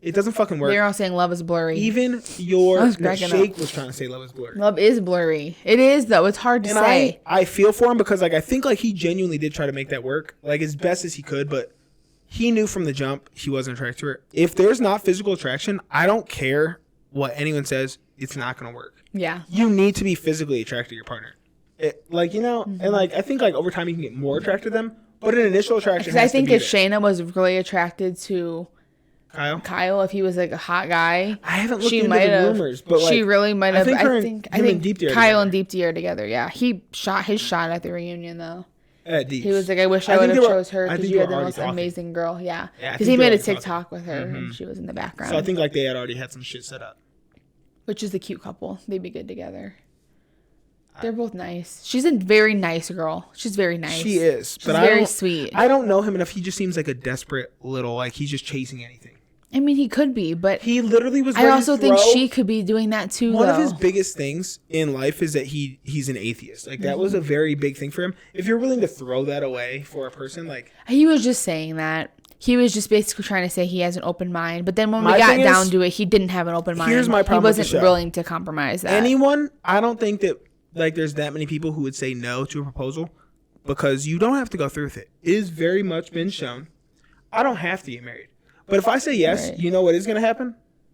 Speaker 3: it doesn't fucking work.
Speaker 1: They're all saying love is blurry.
Speaker 3: Even Shake was trying to say love is blurry.
Speaker 1: Love is blurry. It is though. It's hard to say.
Speaker 3: I feel for him, because like I think like he genuinely did try to make that work, like as best as he could, but. He knew from the jump he wasn't attracted to her. If there's not physical attraction, I don't care what anyone says. It's not going to work.
Speaker 1: Yeah.
Speaker 3: You need to be physically attracted to your partner. And like I think like over time you can get more attracted to them, but an initial attraction has
Speaker 1: I think
Speaker 3: to be
Speaker 1: if Shayna was really attracted to
Speaker 3: Kyle,
Speaker 1: if he was like a hot guy,
Speaker 3: I haven't looked into the rumors, but like,
Speaker 1: she really might have. I think
Speaker 3: Kyle
Speaker 1: and Deep T are together. Yeah, he shot his shot at the reunion though. He was like, I wish I would have chose her because you had the most amazing girl. Yeah. Because he made a TikTok with her and she was in the background.
Speaker 3: So I think like they had already had some shit set up.
Speaker 1: Which is a cute couple. They'd be good together. They're both nice. She's a very nice girl. She's very nice.
Speaker 3: She is.
Speaker 1: She's very sweet.
Speaker 3: I don't know him enough. He just seems like a desperate little, like he's just chasing anything.
Speaker 1: I mean, he could be, but
Speaker 3: he literally was.
Speaker 1: I also think she could be doing that too.
Speaker 3: One of his biggest things in life is that he's an atheist. Like that was a very big thing for him. If you're willing to throw that away for a person, like
Speaker 1: he was just saying that. He was just basically trying to say he has an open mind, but then when we got down to it, he didn't have an open mind.
Speaker 3: Here's my problem.
Speaker 1: He wasn't willing to compromise that.
Speaker 3: I don't think that like there's that many people who would say no to a proposal, because you don't have to go through with it. It has very much been shown. I don't have to get married. But if I say yes, you know what is going to happen?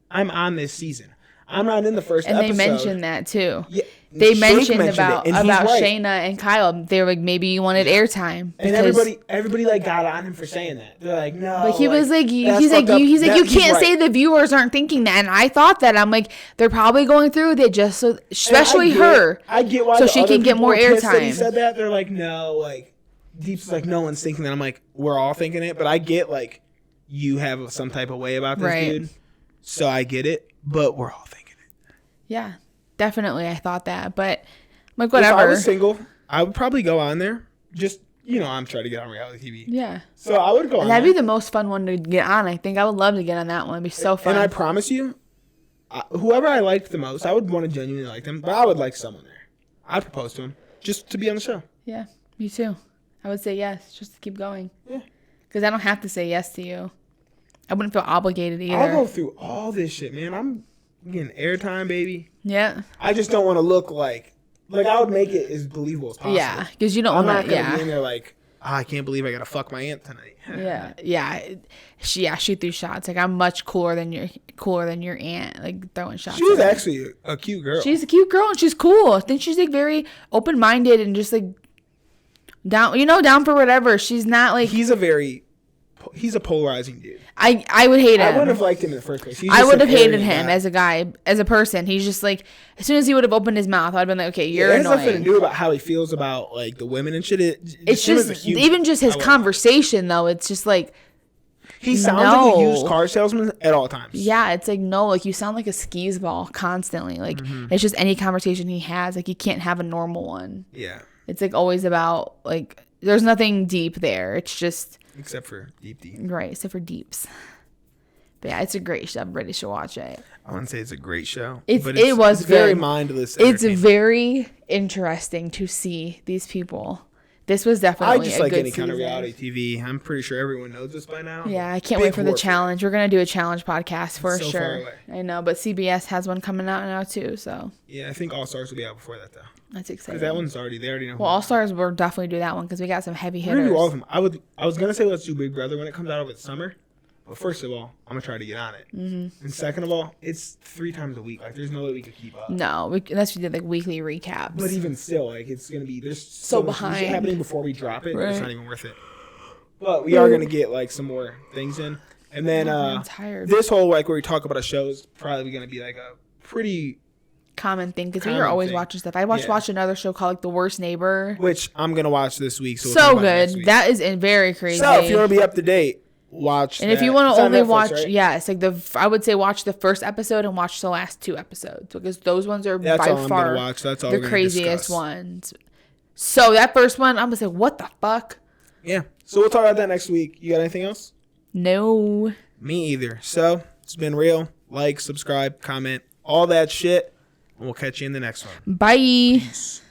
Speaker 3: I'm on this season. I'm not in the first episode.
Speaker 1: And they mentioned that too.
Speaker 3: Yeah,
Speaker 1: they mentioned about Shayna and Kyle. They were like, maybe you wanted airtime.
Speaker 3: And everybody like got on him for saying that. They're like, no.
Speaker 1: But he was like, you can't say the viewers aren't thinking that. And I thought that. I'm like, they're probably going through with it just so, especially her.
Speaker 3: I get why.
Speaker 1: So she can get more airtime.
Speaker 3: He said that. They're like, no, like Deep's like, no one's thinking that. I'm like, we're all thinking it. But I get like, you have some type of way about this dude. So I get it. But we're all thinking it.
Speaker 1: Yeah, definitely. I thought that. But like, whatever.
Speaker 3: If I was single, I would probably go on there. Just, I'm trying to get on reality TV.
Speaker 1: Yeah.
Speaker 3: So I would go on
Speaker 1: that'd be the most fun one to get on. I think I would love to get on that one. It'd be so fun.
Speaker 3: And I promise you, whoever I liked the most, I would want to genuinely like them. But I would like someone there. I'd propose to him. just to be on the show.
Speaker 2: Yeah, me too. I would say yes, just to keep going.
Speaker 3: Yeah.
Speaker 2: Because I don't have to say yes to you. I wouldn't feel obligated either.
Speaker 3: I'll go through all this shit, man. I'm getting airtime, baby.
Speaker 2: Yeah.
Speaker 3: I just don't want to look like I would make it as believable as possible.
Speaker 2: Yeah, because you don't
Speaker 3: I'm
Speaker 2: want
Speaker 3: not
Speaker 2: to.
Speaker 3: gonna be in
Speaker 2: Yeah.
Speaker 3: there like, I can't believe I gotta fuck my aunt tonight.
Speaker 2: Yeah. She threw shots. Like, I'm much cooler than your aunt. Like, throwing shots.
Speaker 3: She was
Speaker 2: at her.
Speaker 3: actually a cute girl.
Speaker 2: She's a cute girl and she's cool. I think she's like very open minded and just like down for whatever. She's not like
Speaker 3: He's a polarizing dude.
Speaker 2: I would hate him.
Speaker 3: I wouldn't have liked him in the first place.
Speaker 2: I would have hated him as a guy, as a person. He's just like, as soon as he would have opened his mouth, I'd have been like, okay, you're
Speaker 3: it has
Speaker 2: annoying.
Speaker 3: nothing to do about how he feels about like the women and shit.
Speaker 2: It's just even just his conversation though. It's just like
Speaker 3: he sounds like a used car salesman at all times.
Speaker 2: Yeah, it's like no, like you sound like a skis ball constantly. Like it's just any conversation he has, like you can't have a normal one.
Speaker 3: Yeah.
Speaker 2: It's like always about like there's nothing deep there. It's just
Speaker 3: except for deep.
Speaker 2: Right, except for deeps. But yeah, it's a great show. Everybody should watch it.
Speaker 3: I wouldn't say it's a great show.
Speaker 2: It was
Speaker 3: very
Speaker 2: good.
Speaker 3: mindless.
Speaker 2: It's very interesting to see these people. This was definitely
Speaker 3: I just
Speaker 2: a
Speaker 3: like
Speaker 2: good
Speaker 3: any kind of
Speaker 2: season.
Speaker 3: reality TV. I'm pretty sure everyone knows this by now.
Speaker 2: Yeah, I can't wait for the challenge. We're gonna do a challenge podcast for
Speaker 3: so
Speaker 2: sure.
Speaker 3: far away.
Speaker 2: I know, but CBS has one coming out now too, so
Speaker 3: Yeah, I think All Stars will be out before that though.
Speaker 2: that's exciting.
Speaker 3: Because that one's they already know.
Speaker 2: Well, All Stars, we'll definitely do that one because we got some heavy
Speaker 3: We're gonna
Speaker 2: hitters.
Speaker 3: do all of them. I was gonna say let's do Big Brother when it comes out over the summer. But first of all, I'm gonna try to get on it. Mm-hmm. And second of all, it's 3 times a week. Like, there's no way we could keep up.
Speaker 2: No, unless we did like weekly recaps.
Speaker 3: But even still, like, it's gonna be there's
Speaker 2: So
Speaker 3: much
Speaker 2: behind.
Speaker 3: shit happening before we drop it.
Speaker 2: Right.
Speaker 3: It's not even worth it. But we are gonna get like some more things in, and then
Speaker 2: I'm tired.
Speaker 3: this whole like where we talk about a show is probably gonna be like a pretty.
Speaker 2: Common thing because we
Speaker 3: Common
Speaker 2: were always
Speaker 3: thing.
Speaker 2: watching stuff. I watched another show called like The Worst Neighbor.
Speaker 3: Which I'm gonna watch this week. So, we'll
Speaker 2: So
Speaker 3: talk about it next
Speaker 2: good.
Speaker 3: week.
Speaker 2: That is very crazy.
Speaker 3: So if you want to be up to date, watch.
Speaker 2: And if
Speaker 3: that.
Speaker 2: you want
Speaker 3: It's
Speaker 2: to
Speaker 3: on
Speaker 2: only
Speaker 3: Netflix,
Speaker 2: watch,
Speaker 3: right?
Speaker 2: yes, like I would say watch the first episode and watch the last 2 episodes because those ones are
Speaker 3: That's
Speaker 2: by
Speaker 3: all I'm
Speaker 2: far
Speaker 3: gonna watch. That's all
Speaker 2: the
Speaker 3: we're gonna
Speaker 2: craziest
Speaker 3: discuss.
Speaker 2: ones. So that first one, I'm gonna say, what the fuck?
Speaker 3: Yeah. So we'll talk about that next week. You got anything else?
Speaker 2: No.
Speaker 3: Me either. So it's been real. Like, subscribe, comment, all that shit. And we'll catch you in the next one.
Speaker 2: Bye.
Speaker 3: Peace.